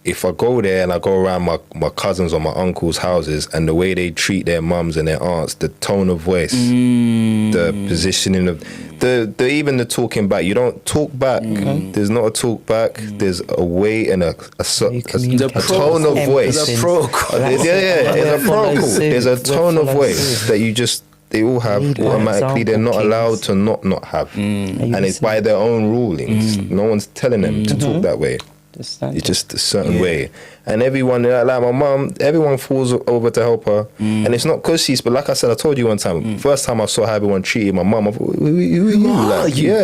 S3: if I go there and I go around my cousins or my uncles' houses, and the way they treat their mums and their aunts, the tone of voice, the positioning of even the talking back. You don't talk back. There's not a talk back. There's a way and a tone of voice.
S2: There's a protocol.
S3: There's a tone of voice that they all have automatically. They're not allowed to not have, and it's by their own rulings. No one's telling them to talk that way. It's just a certain way, and everyone, like my mum, everyone falls over to help her, and it's not because but like I said, I told you one time, first time I saw how everyone treated my mum, I thought, who are you?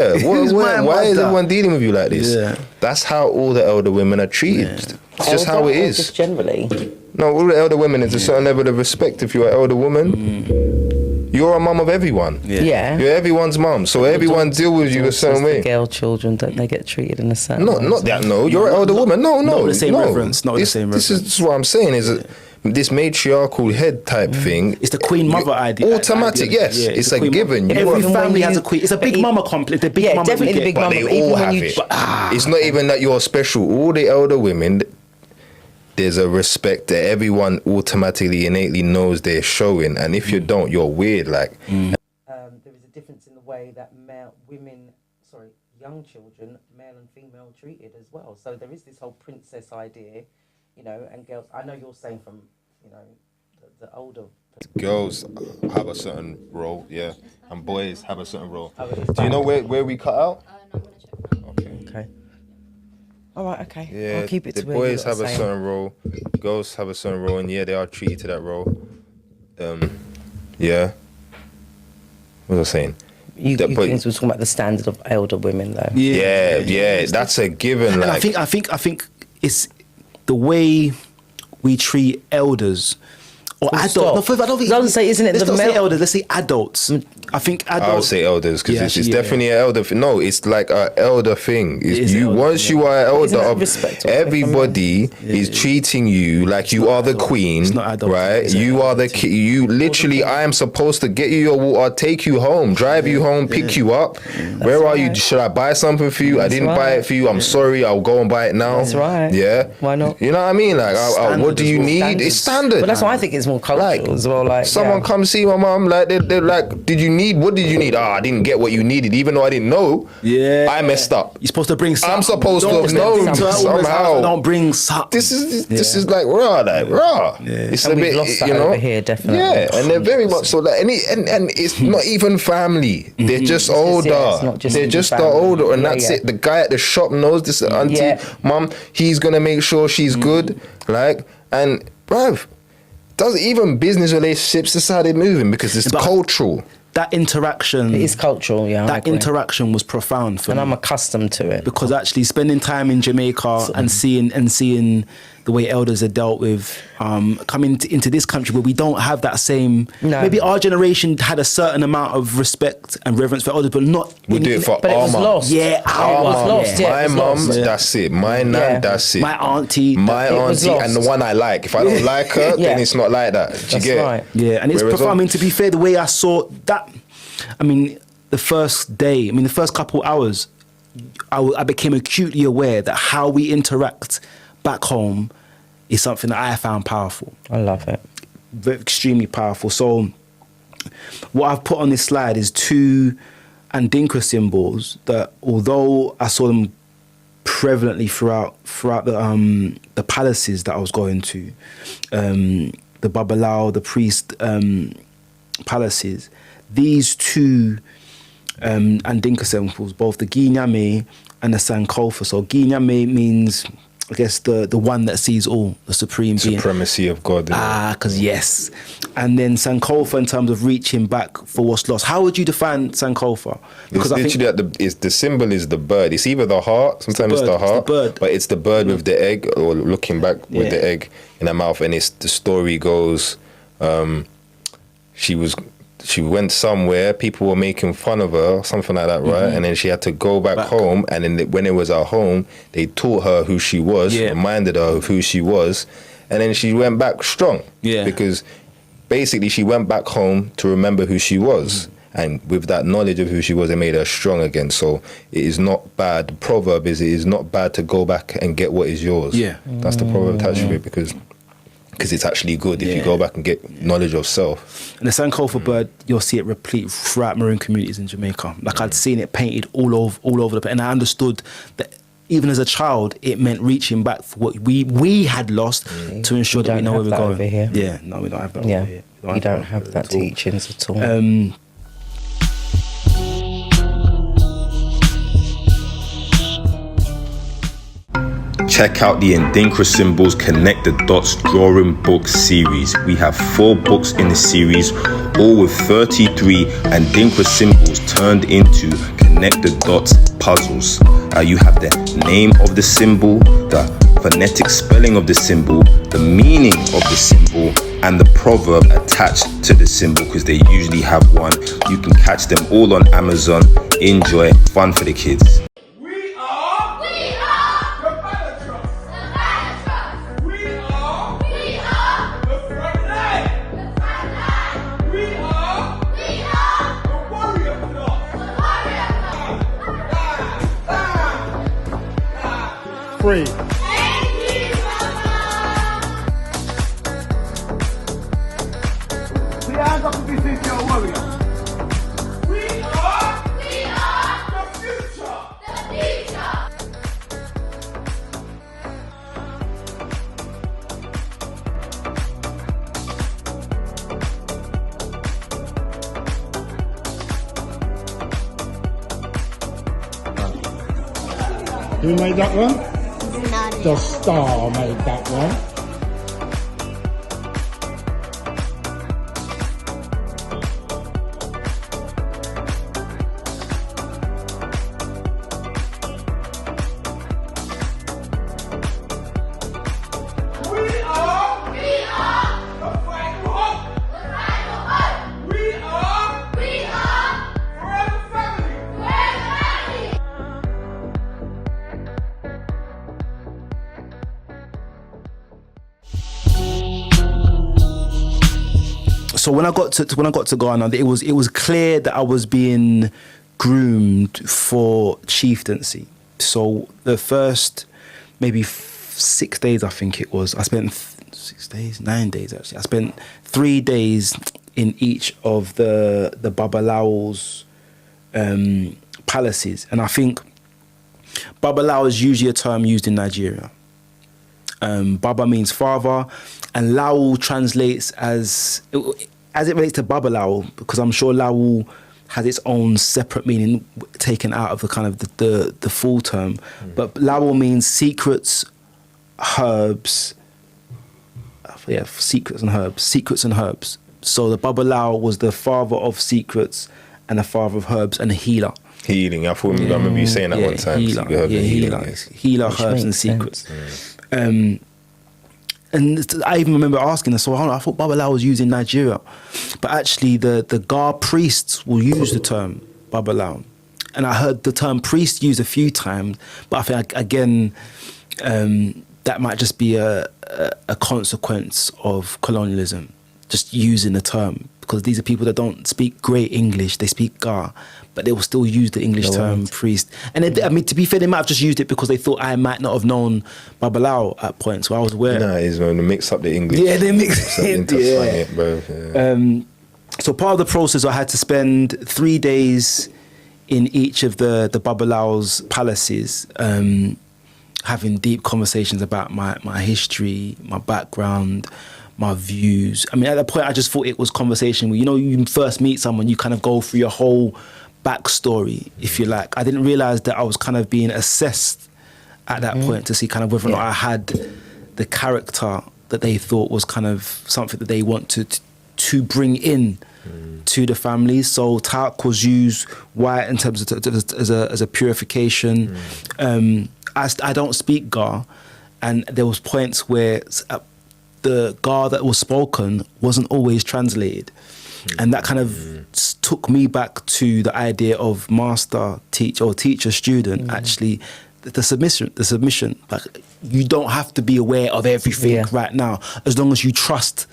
S3: Like, why is everyone dealing with you like this? That's how all the elder women are treated. It's just how it is.
S1: Just generally.
S3: No, all the elder women is a certain level of respect. If you're an elder woman, you're a mum of everyone.
S1: Yeah.
S3: You're everyone's mum, so everyone deal with you a certain way.
S1: The girl children, don't they get treated in a certain way?
S3: Not that, no. You're an elder woman. No.
S2: Not the same reverence. Not the same reverence.
S3: This is what I'm saying, is this matriarchal head type thing.
S2: It's the queen mother idea.
S3: Automatic, yes. It's a given.
S2: Every family has a queen. It's a big mama complex. The big mama
S1: definitely the big mama.
S3: But they all have it. It's not even that you're special. All the elder women, there's a respect that everyone automatically, innately knows they're showing, and if you don't, you're weird. Like,
S1: there is a difference in the way that young children, male and female, are treated as well. So there is this whole princess idea, and girls. I know you're saying from, the older.
S3: Girls have a certain role, and boys have a certain role. Do you know where we cut out?
S5: No, I'm gonna check now.
S1: Okay. All right, okay.
S3: Yeah,
S1: I'll keep it
S3: the
S1: to where
S3: boys
S1: you're
S3: have a
S1: saying.
S3: certain role, girls have a certain role, and they are treated to that role. What was I saying?
S1: You things we're talking about the standard of elder women, though.
S3: Yeah, that's a given.
S2: And
S3: like,
S2: I think it's the way we treat elders. Or adults. No, I don't think.
S1: I was say, isn't it?
S2: Let's not say elders. Let's say adults. I think adults.
S3: I would say elders, because it's definitely an elder. No, it's like an elder thing. Once you are an elder of everybody is treating you like you are the queen, right? You are the you literally. I am supposed to get you your water, take you home, drive you home, pick you up. Where are you? Should I buy something for you? I didn't buy it for you. I'm sorry. I'll go and buy it now.
S1: That's right.
S3: Yeah.
S1: Why not?
S3: You know what I mean? Like, what do you need? It's standard.
S1: But that's why I think it's more cultural as well. Like,
S3: someone come see my mum, like they're like, what did you need? I didn't get what you needed, even though I didn't know. I messed up.
S2: You're supposed to bring something.
S3: I'm supposed to have known somehow.
S2: Don't bring something.
S3: This is like raw. It's
S1: and
S3: a bit,
S1: lost that over here, definitely.
S3: And they're very much so like, and it's not even family. They're just older. They're just the older, and that's it. The guy at the shop knows this auntie, mum. He's gonna make sure she's good. Like, and bruv, doesn't even business relationships. That's how they're moving, because it's cultural.
S2: That interaction,
S1: it is cultural,
S2: that interaction was profound for me.
S1: And I'm accustomed to it.
S2: Because actually spending time in Jamaica and seeing the way elders are dealt with, coming into this country where we don't have that same. No. Maybe our generation had a certain amount of respect and reverence for elders, but not.
S3: We do it for
S1: but
S3: our
S1: it was
S3: mum.
S1: lost.
S2: Yeah,
S1: our mum. Lost.
S3: My mum, that's it. My nan, that's it.
S2: My auntie,
S3: and the one I like. If I don't like her, then it's not like that. Do you get
S1: right.
S2: Yeah, and it's profound. I mean, to be fair, the way I saw that, I mean, the first couple hours, I became acutely aware that how we interact back home is something that I found powerful.
S1: I love it.
S2: Extremely powerful. So what I've put on this slide is 2 Andinka symbols that, although I saw them prevalently throughout the palaces that I was going to, the Babalao, the priest palaces, these 2 Andinka symbols, both the Ginyame and the Sankofa. So Ginyame means, I guess, the one that sees all, the supreme being.
S3: Supremacy of God.
S2: Because yes. And then Sankofa in terms of reaching back for what's lost. How would you define Sankofa?
S3: Because it's literally the symbol is the bird. It's either the heart, sometimes it's the heart, but it's the bird with the egg, or looking back with the egg in her mouth. And the story goes, she went somewhere, people were making fun of her, something like that, right? And then she had to go back home, and then when it was at home, they taught her who she was, reminded her of who she was, and then she went back strong. Because basically she went back home to remember who she was. And with that knowledge of who she was, it made her strong again. So it is not bad. The proverb is, it is not bad to go back and get what is yours. That's the proverb attached to it, because it's actually good if you go back and get knowledge of self.
S2: And the Sankofa bird, you'll see it replete throughout maroon communities in Jamaica. Like I'd seen it painted all over the place, and I understood that even as a child, it meant reaching back for what we had lost to ensure that we know where we're going.
S1: Over here.
S2: Yeah, no, we don't have that over here.
S1: You don't have that teachings at all.
S4: Check out the Ndinka Symbols Connect the Dots Drawing Book series. We have 4 books in the series, all with 33 Ndinka symbols turned into Connect the Dots puzzles. You have the name of the symbol, the phonetic spelling of the symbol, the meaning of the symbol, and the proverb attached to the symbol, because they usually have one. You can catch them all on Amazon. Enjoy, fun for the kids.
S6: Free. Who made that one? The star made that one.
S2: So when I got to Ghana, it was clear that I was being groomed for chieftaincy. So the first maybe 6 days, I think it was, I spent 9 days actually. I spent 3 days in each of the Babalao's palaces, and I think Babalao is usually a term used in Nigeria. Baba means father, and Lao translates as it relates to Babalao, because I'm sure Lao has its own separate meaning taken out of the kind of the full term. But Lao means secrets, herbs. Secrets and herbs. So the Babalao was the father of secrets and the father of herbs and a healer.
S3: Healing. I remember you saying that one time.
S2: Healer, herbs and secrets. And I even remember asking her, so I thought Babalao was used in Nigeria. But actually the Gar priests will use the term Babalao. And I heard the term priest used a few times, but I think, again, that might just be a consequence of colonialism, just using the term. Because these are people that don't speak great English, they speak Gar, but they will still use the English term priest. And I mean, to be fair, they might have just used it because they thought I might not have known Babalao at points, so I was aware.
S3: No, it's when they mix up the English.
S2: Yeah, they mix it. So part of the process, I had to spend 3 days in each of the Babalao's palaces, having deep conversations about my history, my background, my views. I mean, at that point, I just thought it was conversation where, you know, you first meet someone, you kind of go through your whole backstory, if you like. I didn't realize that I was kind of being assessed at that point to see kind of whether or not I had the character that they thought was kind of something that they wanted to bring in to the family. So talc was used white in terms of as a purification. I don't speak Ga, and there was points where the Ga that was spoken wasn't always translated, and that kind of took me back to the idea of master teacher or teacher student. Actually, the submission. Like, you don't have to be aware of everything right now, as long as you trust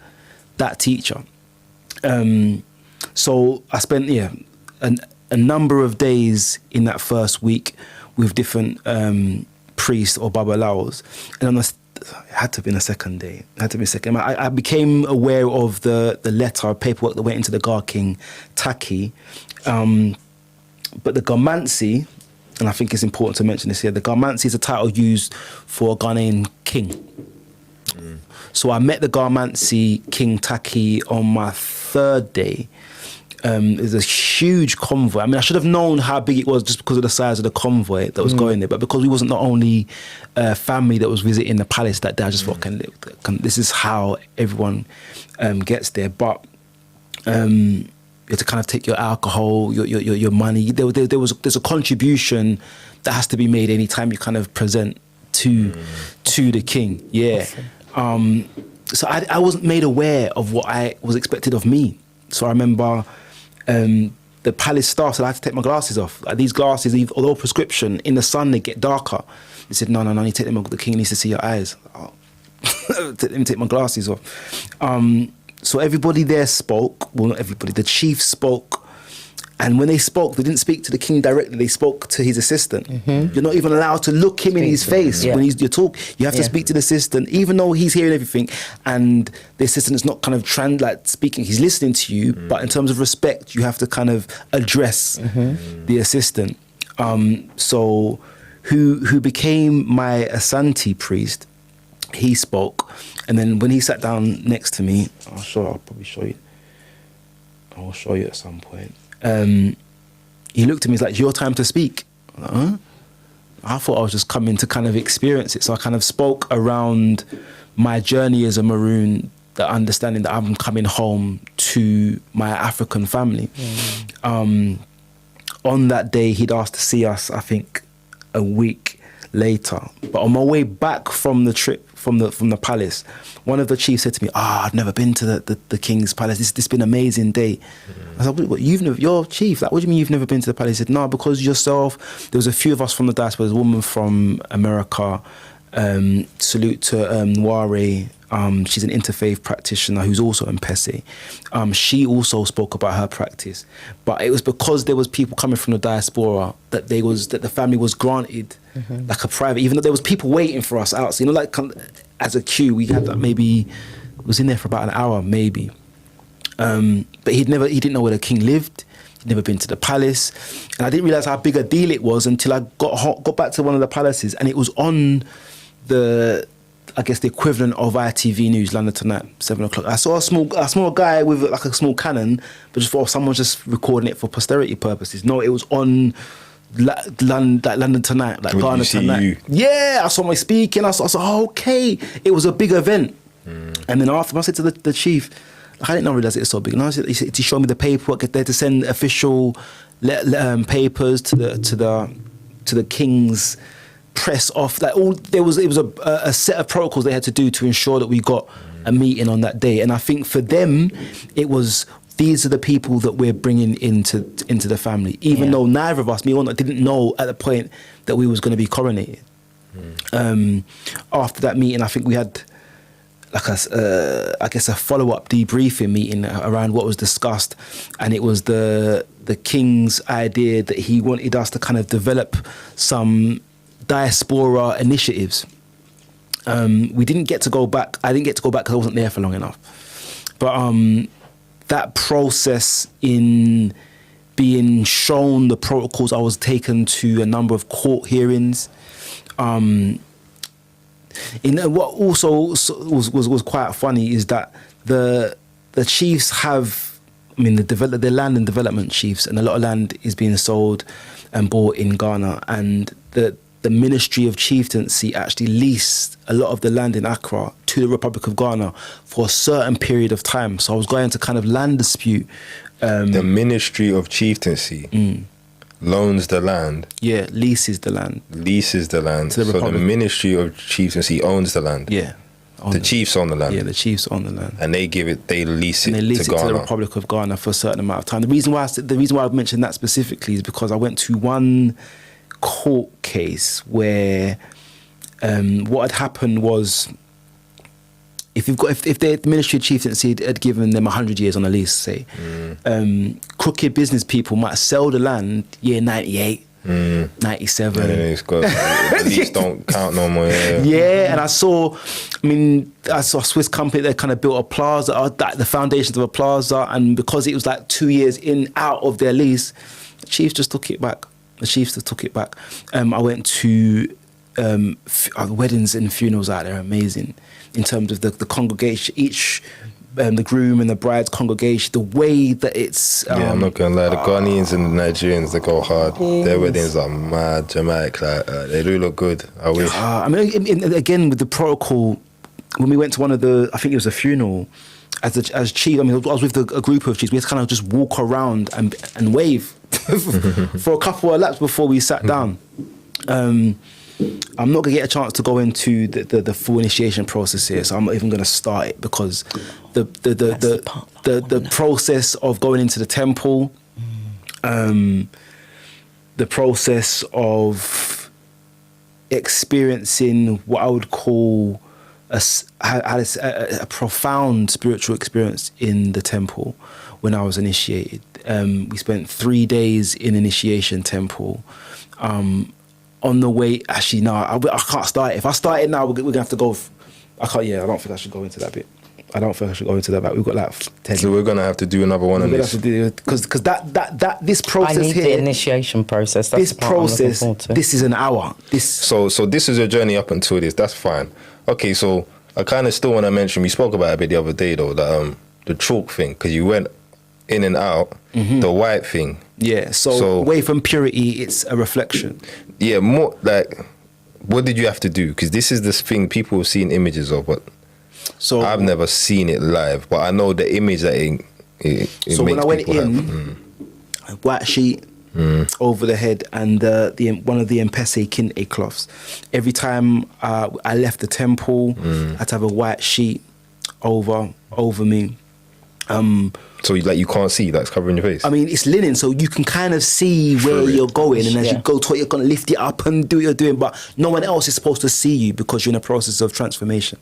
S2: that teacher. So I spent a number of days in that first week with different priests or babalaos, and it had to have been a second day. I became aware of the letter paperwork that went into the Ga King Taki, but the Gamansi, and I think it's important to mention this here, the Gamansi is a title used for a Ghanaian king. So I met the Gamansi King Taki on my third day. It was a huge convoy. I mean, I should have known how big it was just because of the size of the convoy that was going there. But because we wasn't the only family that was visiting the palace that day, I just thought, this is how everyone gets there. But you have to kind of take your alcohol, your money. There's a contribution that has to be made anytime you kind of present to the king. Yeah. Awesome. So I wasn't made aware of what I was expected of me. So I remember the palace staff said I had to take my glasses off. Like, these glasses, although prescription, in the sun they get darker. They said, no, you take them off. The king needs to see your eyes. Let me take my glasses off. So everybody there spoke. Well, not everybody. The chief spoke. And when they spoke, they didn't speak to the king directly. They spoke to his assistant. You're not even allowed to look him in his face when you're talking. You have to speak to the assistant, even though he's hearing everything. And the assistant is not kind of speaking. He's listening to you, but in terms of respect, you have to kind of address the assistant. So who became my Asante priest, he spoke. And then when he sat down next to me, I'll probably show you. I'll show you at some point. He looked at me, he's like, it's your time to speak. I'm like, huh? I thought I was just coming to kind of experience it. So I kind of spoke around my journey as a Maroon, the understanding that I'm coming home to my African family. On that day, he'd asked to see us, I think, a week later. But on my way back from the trip, from the palace, one of the chiefs said to me, I've never been to the king's palace. This has been an amazing day. I was like, what, you're chief? Like, what do you mean you've never been to the palace? He said, no, because yourself, there was a few of us from the diaspora. There's a woman from America, salute to Nware. She's an interfaith practitioner who's also in Pese. She also spoke about her practice. But it was because there was people coming from the diaspora that the family was granted like a private, even though there was people waiting for us out. So, you know, like as a queue, we had that maybe, was in there for about an hour maybe. But he didn't know where the king lived. He'd never been to the palace. And I didn't realize how big a deal it was until I got back to one of the palaces, and it was on the equivalent of ITV News, London Tonight, 7 o'clock. I saw a small guy with like a small cannon, but just thought someone's just recording it for posterity purposes. No, it was on London Tonight, like Ghana Tonight. You? Yeah, I saw my speaking. I was like, okay, it was a big event. And then after, I said to the chief, I didn't realize it was so big. And he said to show me the paperwork, get there to send official papers to the king's press off. Like it was a set of protocols they had to do to ensure that we got a meeting on that day. And I think for them, it was, these are the people that we're bringing into the family, even though neither of us, me or not, didn't know at the point that we was going to be coronated. After that meeting, I think we had like a follow-up debriefing meeting around what was discussed, and it was the king's idea that he wanted us to kind of develop some diaspora initiatives. We didn't get to go back. I didn't get to go back because I wasn't there for long enough. But that process in being shown the protocols, I was taken to a number of court hearings. What also was quite funny is that the chiefs have, I mean, the land and development chiefs, and a lot of land is being sold and bought in Ghana, and the Ministry of Chieftaincy actually leased a lot of the land in Accra to the Republic of Ghana for a certain period of time. So I was going to kind of land dispute.
S3: The Ministry of Chieftaincy loans the land.
S2: Yeah, leases the land.
S3: Leases the land.
S2: To the
S3: so
S2: Republic.
S3: the Ministry of Chieftaincy owns the land.
S2: Yeah.
S3: The chiefs own the land.
S2: Yeah, the chiefs own the land.
S3: And they lease it
S2: And they lease
S3: to
S2: it
S3: Ghana.
S2: to the Republic of Ghana for a certain amount of time. The reason why I mentioned that specifically is because I went to one court case where what had happened was, if the Ministry of Chieftaincy had given them 100 years on a lease, say, crooked business people might sell the land year 98, 97.
S3: And it's got, the lease don't count no more.
S2: Yeah, and I saw a Swiss company that kind of built a plaza, the foundations of a plaza, and because it was like 2 years out of their lease, the chiefs just took it back. I went to weddings and funerals out there, amazing, in terms of the congregation, each the groom and the bride's congregation, the way that it's...
S3: I'm not gonna lie, the Ghanaians and the Nigerians, they go hard.
S2: Yes.
S3: Their weddings are mad, dramatic, they do look good, I wish.
S2: Again, with the protocol, when we went to one of the, I think it was a funeral, as chief, I was with a group of chiefs, we had to kind of just walk around and wave for a couple of laps before we sat down. I'm not gonna get a chance to go into the full initiation process here, so I'm not even gonna start it, because the process of going into the temple, the process of experiencing what I would call a profound spiritual experience in the temple when I was initiated. We spent 3 days in initiation temple. On the way, actually, no, I can't start it. If I start it now, we're gonna have to go. I don't think I should go into that bit. We've got like 10.
S3: So we're gonna have to do another one on this.
S2: Because this process
S1: I need
S2: here,
S1: the initiation process. That's
S2: this
S1: the part I'm looking
S2: process,
S1: forward to.
S2: this is an hour.
S3: So this is your journey up until this. That's fine. Okay, so I kind of still want to mention, we spoke about it a bit the other day though, that the chalk thing, because you went in and out, the white thing.
S2: Yeah. So away from purity, it's a reflection.
S3: Yeah, more like, what did you have to do? Because this is this thing people have seen images of, but
S2: So
S3: I've never seen it live. But I know the image that it
S2: so
S3: makes
S2: when I went
S3: people
S2: in,
S3: have.
S2: white sheet over the head, and one of the Mpese kente cloths. Every time I left the temple, I had to have a white sheet over me.
S3: So you can't see, like it's covering your face.
S2: I mean, it's linen, so you can kind of see where you're going, and as you go to it, you're going to lift it up and do what you're doing, but no one else is supposed to see you because you're in a process of transformation.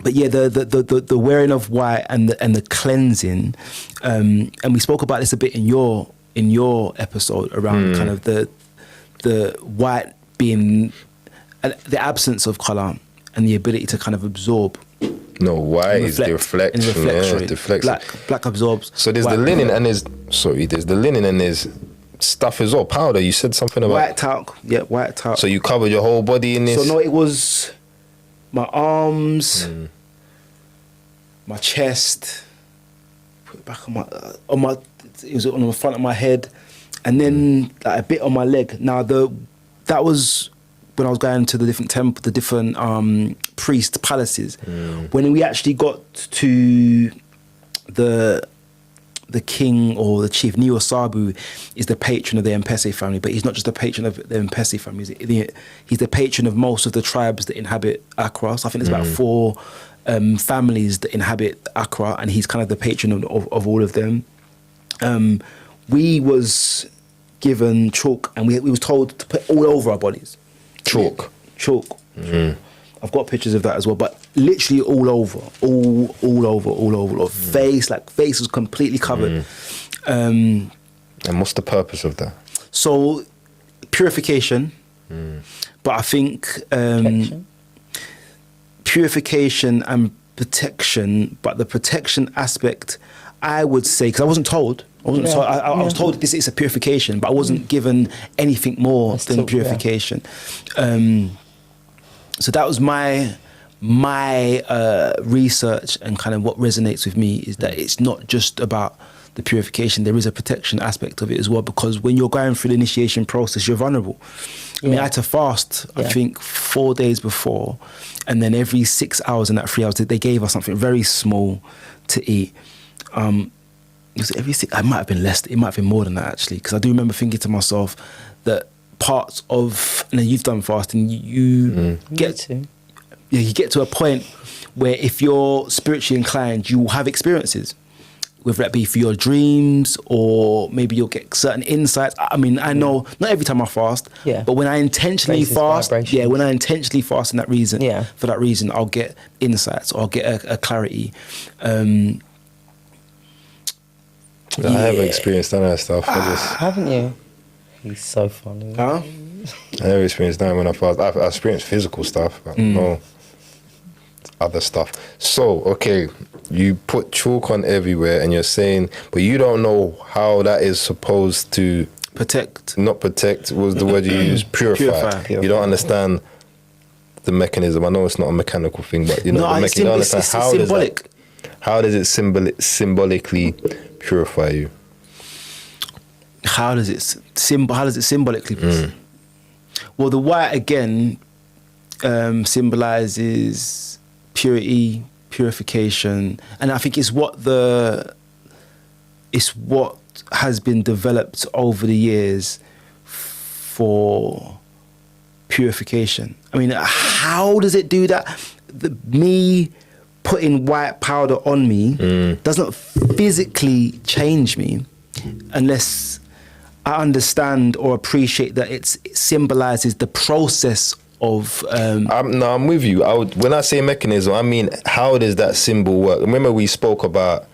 S2: But yeah, the wearing of white and the cleansing, and we spoke about this a bit in your episode around kind of the white being the absence of color and the ability to kind of absorb.
S3: No, white is the reflection. Yeah, deflection.
S2: Black absorbs.
S3: So there's the linen and there's the linen and there's stuff as well. Powder. You said something about
S2: white talc. Yeah, white talc.
S3: So you covered your whole body in this.
S2: So no, it was my arms, my chest. Put it back on my. It was on the front of my head, and then like a bit on my leg. Now that was when I was going to the different temple, the different priest palaces. When we actually got to the king or the chief, Neo Sabu is the patron of the Mpese family, but he's not just the patron of the Mpese family. He's the patron of most of the tribes that inhabit Accra. So I think there's about 4 families that inhabit Accra, and he's kind of the patron of all of them. We was given chalk, and we was told to put all over our bodies. Chalk. I've got pictures of that as well, but literally all over. Face was completely covered.
S3: And what's the purpose of that?
S2: So purification, but I think purification and protection, but the protection aspect, I would say, because I wasn't told. I was told this is a purification, but I wasn't given anything more than purification. So that was my research, and kind of what resonates with me is that it's not just about the purification. There is a protection aspect of it as well, because when you're going through the initiation process, you're vulnerable. I mean, I had to fast, I think, 4 days before, and then every 6 hours in that 3 hours, they gave us something very small to eat. It was every six, it might have been less, it might have been more than that actually, because I do remember thinking to myself that parts of, and you've done fasting, you get to a point where if you're spiritually inclined, you will have experiences, whether that be for your dreams or maybe you'll get certain insights. I mean, I know not every time I fast, but when I intentionally fast, when I intentionally fast in that reason, for that reason, I'll get insights or I'll get a clarity.
S3: I haven't experienced none of that stuff.
S1: Haven't you? He's so funny.
S2: Huh?
S3: I never experienced that when I fast. I've experienced physical stuff, but no other stuff. So, okay, you put chalk on everywhere and you're saying, but you don't know how that is supposed to...
S2: Protect.
S3: Not protect was the word you used, purify. You don't understand the mechanism. I know it's not a mechanical thing, but you know the mechanism. You don't understand how symbolic. How does it symbolically purify you?
S2: How does it symbolically? Well, the white again symbolizes purity, purification, and I think it's what has been developed over the years for purification. I mean, how does it do that? Me putting white powder on me doesn't physically change me unless I understand or appreciate that it symbolizes the process of... I'm
S3: with you. When I say mechanism, I mean, how does that symbol work? Remember we spoke about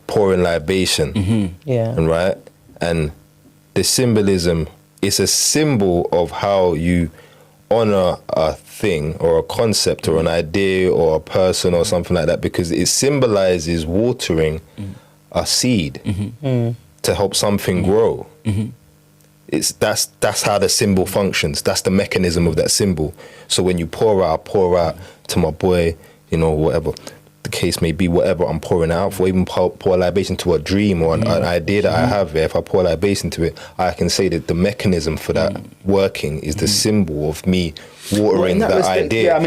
S3: pouring libation, right? And the symbolism, it's a symbol of how you honor a thing or a concept or an idea or a person or something like that, because it symbolizes watering a seed to help something grow. That's how the symbol functions. That's the mechanism of that symbol. So when you pour out to my boy, you know, whatever the case may be, whatever I'm pouring out for, even pour libation to a dream or an idea that I have there, if I pour libation to it, I can say that the mechanism for that working is the symbol of me watering that idea.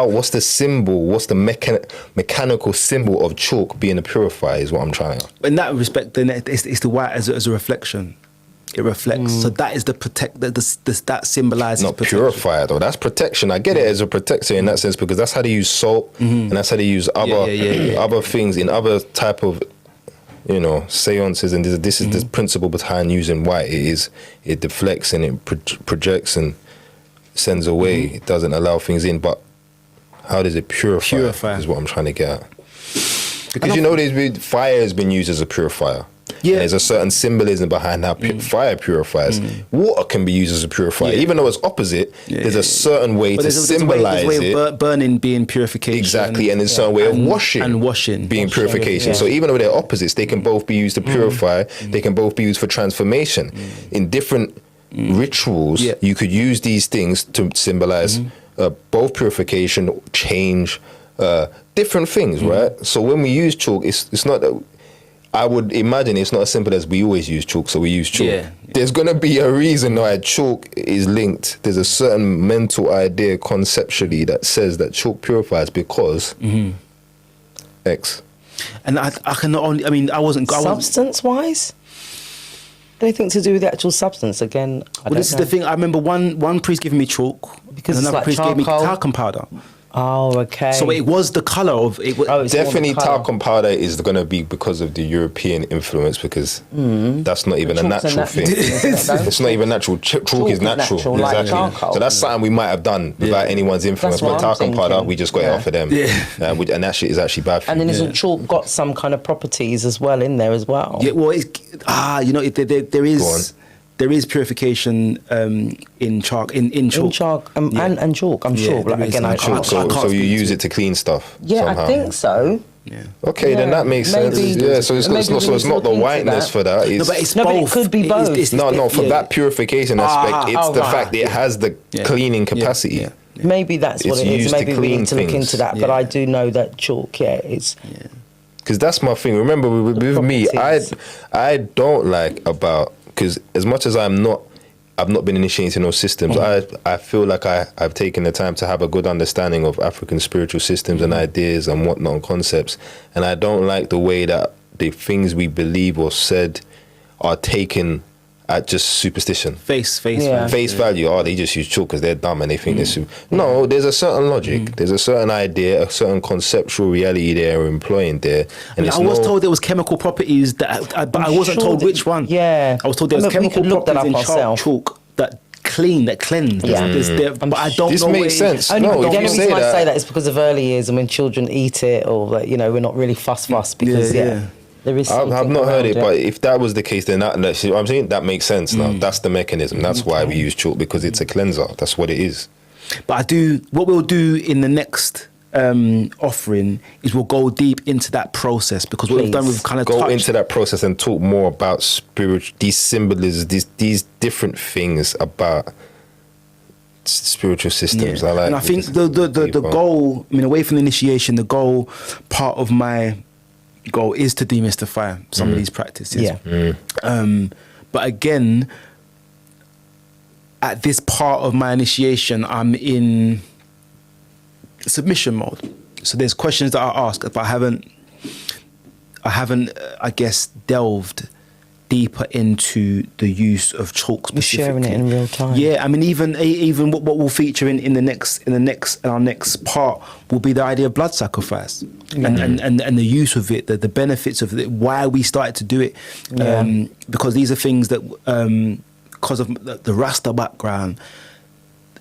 S3: What's the symbol, what's the mechanical symbol of chalk being a purifier is what I'm trying to...
S2: In that respect, then it's the white as a reflection. It reflects. So that is that symbolizes
S3: not
S2: protection.
S3: Purifier though. That's protection. I get it as a protector in that sense, because that's how they use salt and that's how they use other things in other type of, you know, seances. And this is the principle behind using white. It deflects and it projects and sends away. It doesn't allow things in. But how does it purify? Is what I'm trying to get at. Because you know, fire has been used as a purifier. Yeah. There's a certain symbolism behind how fire purifies. Water can be used as a purifier. Even though it's opposite, there's a certain way to symbolize it.
S2: Burning being purification.
S3: Exactly, and there's a certain way of washing being purification. Yeah. So even though they're opposites, they can both be used to purify. They can both be used for transformation. In different rituals, you could use these things to symbolize both purification, change, different things, right? So when we use chalk, it's not that... I would imagine it's not as simple as we always use chalk, so we use chalk. Yeah. There's going to be a reason why chalk is linked. There's a certain mental idea conceptually that says that chalk purifies because X.
S2: And I can not only... I mean,
S1: Substance-wise? Anything to do with the actual substance? Again,
S2: this is the thing. I remember one priest giving me chalk, because another priest gave me talcum powder.
S1: Oh, okay.
S2: So it was the colour of it.
S3: Definitely talcum powder is going to be because of the European influence, because that's not even a natural thing. It's not even natural. Chalk is natural.
S1: Like
S3: exactly. So that's something we might have done without anyone's influence. But talcum powder, we just got it off of them. And that shit is actually bad for you.
S1: And then isn't chalk got some kind of properties as well in there as well?
S2: Yeah, well, there is... there is purification in chalk. In chalk.
S1: In chalk and chalk, I'm sure. But
S2: there is.
S1: again, I can't.
S3: So you use it to clean stuff.
S1: Yeah,
S3: somehow.
S1: I think so.
S2: Yeah.
S3: Okay, then that makes sense.
S1: Maybe-
S3: Yeah, so it's
S1: maybe
S3: not
S1: we
S3: the
S1: look
S3: whiteness
S1: into
S3: for that.
S2: No, but it's
S1: No, but it
S2: both.
S1: could be both.
S3: No, for that purification aspect, it's the
S1: right.
S3: fact that it has the cleaning capacity.
S2: Yeah.
S1: Maybe that's what
S3: It's
S1: it is.
S3: used to
S1: Maybe we
S3: clean
S1: need to look
S3: things.
S1: into that. But
S2: Yeah.
S1: I do know that chalk, it's
S3: Because that's my thing. Remember, with me,
S1: properties.
S3: I don't like about, because as much as I've not been initiated in those systems. I feel like I've taken the time to have a good understanding of African spiritual systems and ideas and whatnot and concepts. And I don't like the way that the things we believe or said are taken at just superstition.
S2: Face
S1: Yeah.
S3: Face value. Oh, they just use chalk because they're dumb and they think they're No, there's a certain logic. There's a certain idea, a certain conceptual reality they're employing there. And
S2: I was told there was chemical properties but I wasn't
S1: sure
S2: told
S1: that-
S2: which one.
S1: yeah.
S2: I was told there was
S1: I mean, we
S2: chemical
S1: could look that
S2: properties in
S1: up ourselves.
S2: chalk that cleanse.
S1: Yeah.
S2: But I don't
S3: This
S2: know.
S3: makes
S2: what it is.
S3: sense.
S1: Only
S3: No,
S1: the
S3: if
S1: only
S3: you
S1: reason
S3: say
S1: I
S3: that-
S1: say that is because of early years and when children eat it, or like, we're not really fuss because
S2: Yeah.
S1: there is.
S3: I've
S1: something
S3: not heard
S1: around
S3: it, but if that was the case, then that see what I'm saying, that makes sense now. That's the mechanism. That's why we use chalk, because it's a cleanser. That's what it is.
S2: But what we'll do in the next offering is we'll go deep into that process, because what we've done, we've kind of
S3: Go
S2: touched
S3: into that process and talk more about these symbolisms, these different things about spiritual systems.
S2: Yeah.
S3: I like.
S2: And I think the goal, away from the initiation, the goal, part of my goal is to demystify some of these practices.
S1: Yeah.
S2: But again, at this part of my initiation, I'm in submission mode. So there's questions that I ask, but I haven't, I guess, delved deeper into the use of chalk
S1: We're
S2: specifically.
S1: sharing it in real time.
S2: Yeah, even what will feature in our next part will be the idea of blood sacrifice and the use of it, the benefits of it, why we started to do it, because these are things that because of the Rasta background,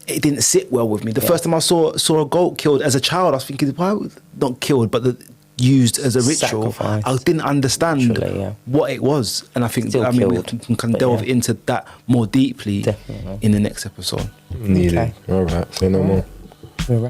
S2: it didn't sit well with me. The first time I saw a goat killed as a child, I was thinking, why not killed, but used as a ritual?
S1: Sacrifice.
S2: I didn't understand
S1: Literally,
S2: what it was, and I think
S1: Still
S2: we
S1: killed,
S2: can
S1: but
S2: delve into that more deeply
S1: Definitely.
S2: in the next episode.
S3: Needed.
S1: Okay.
S3: All right. Say no more.
S1: We're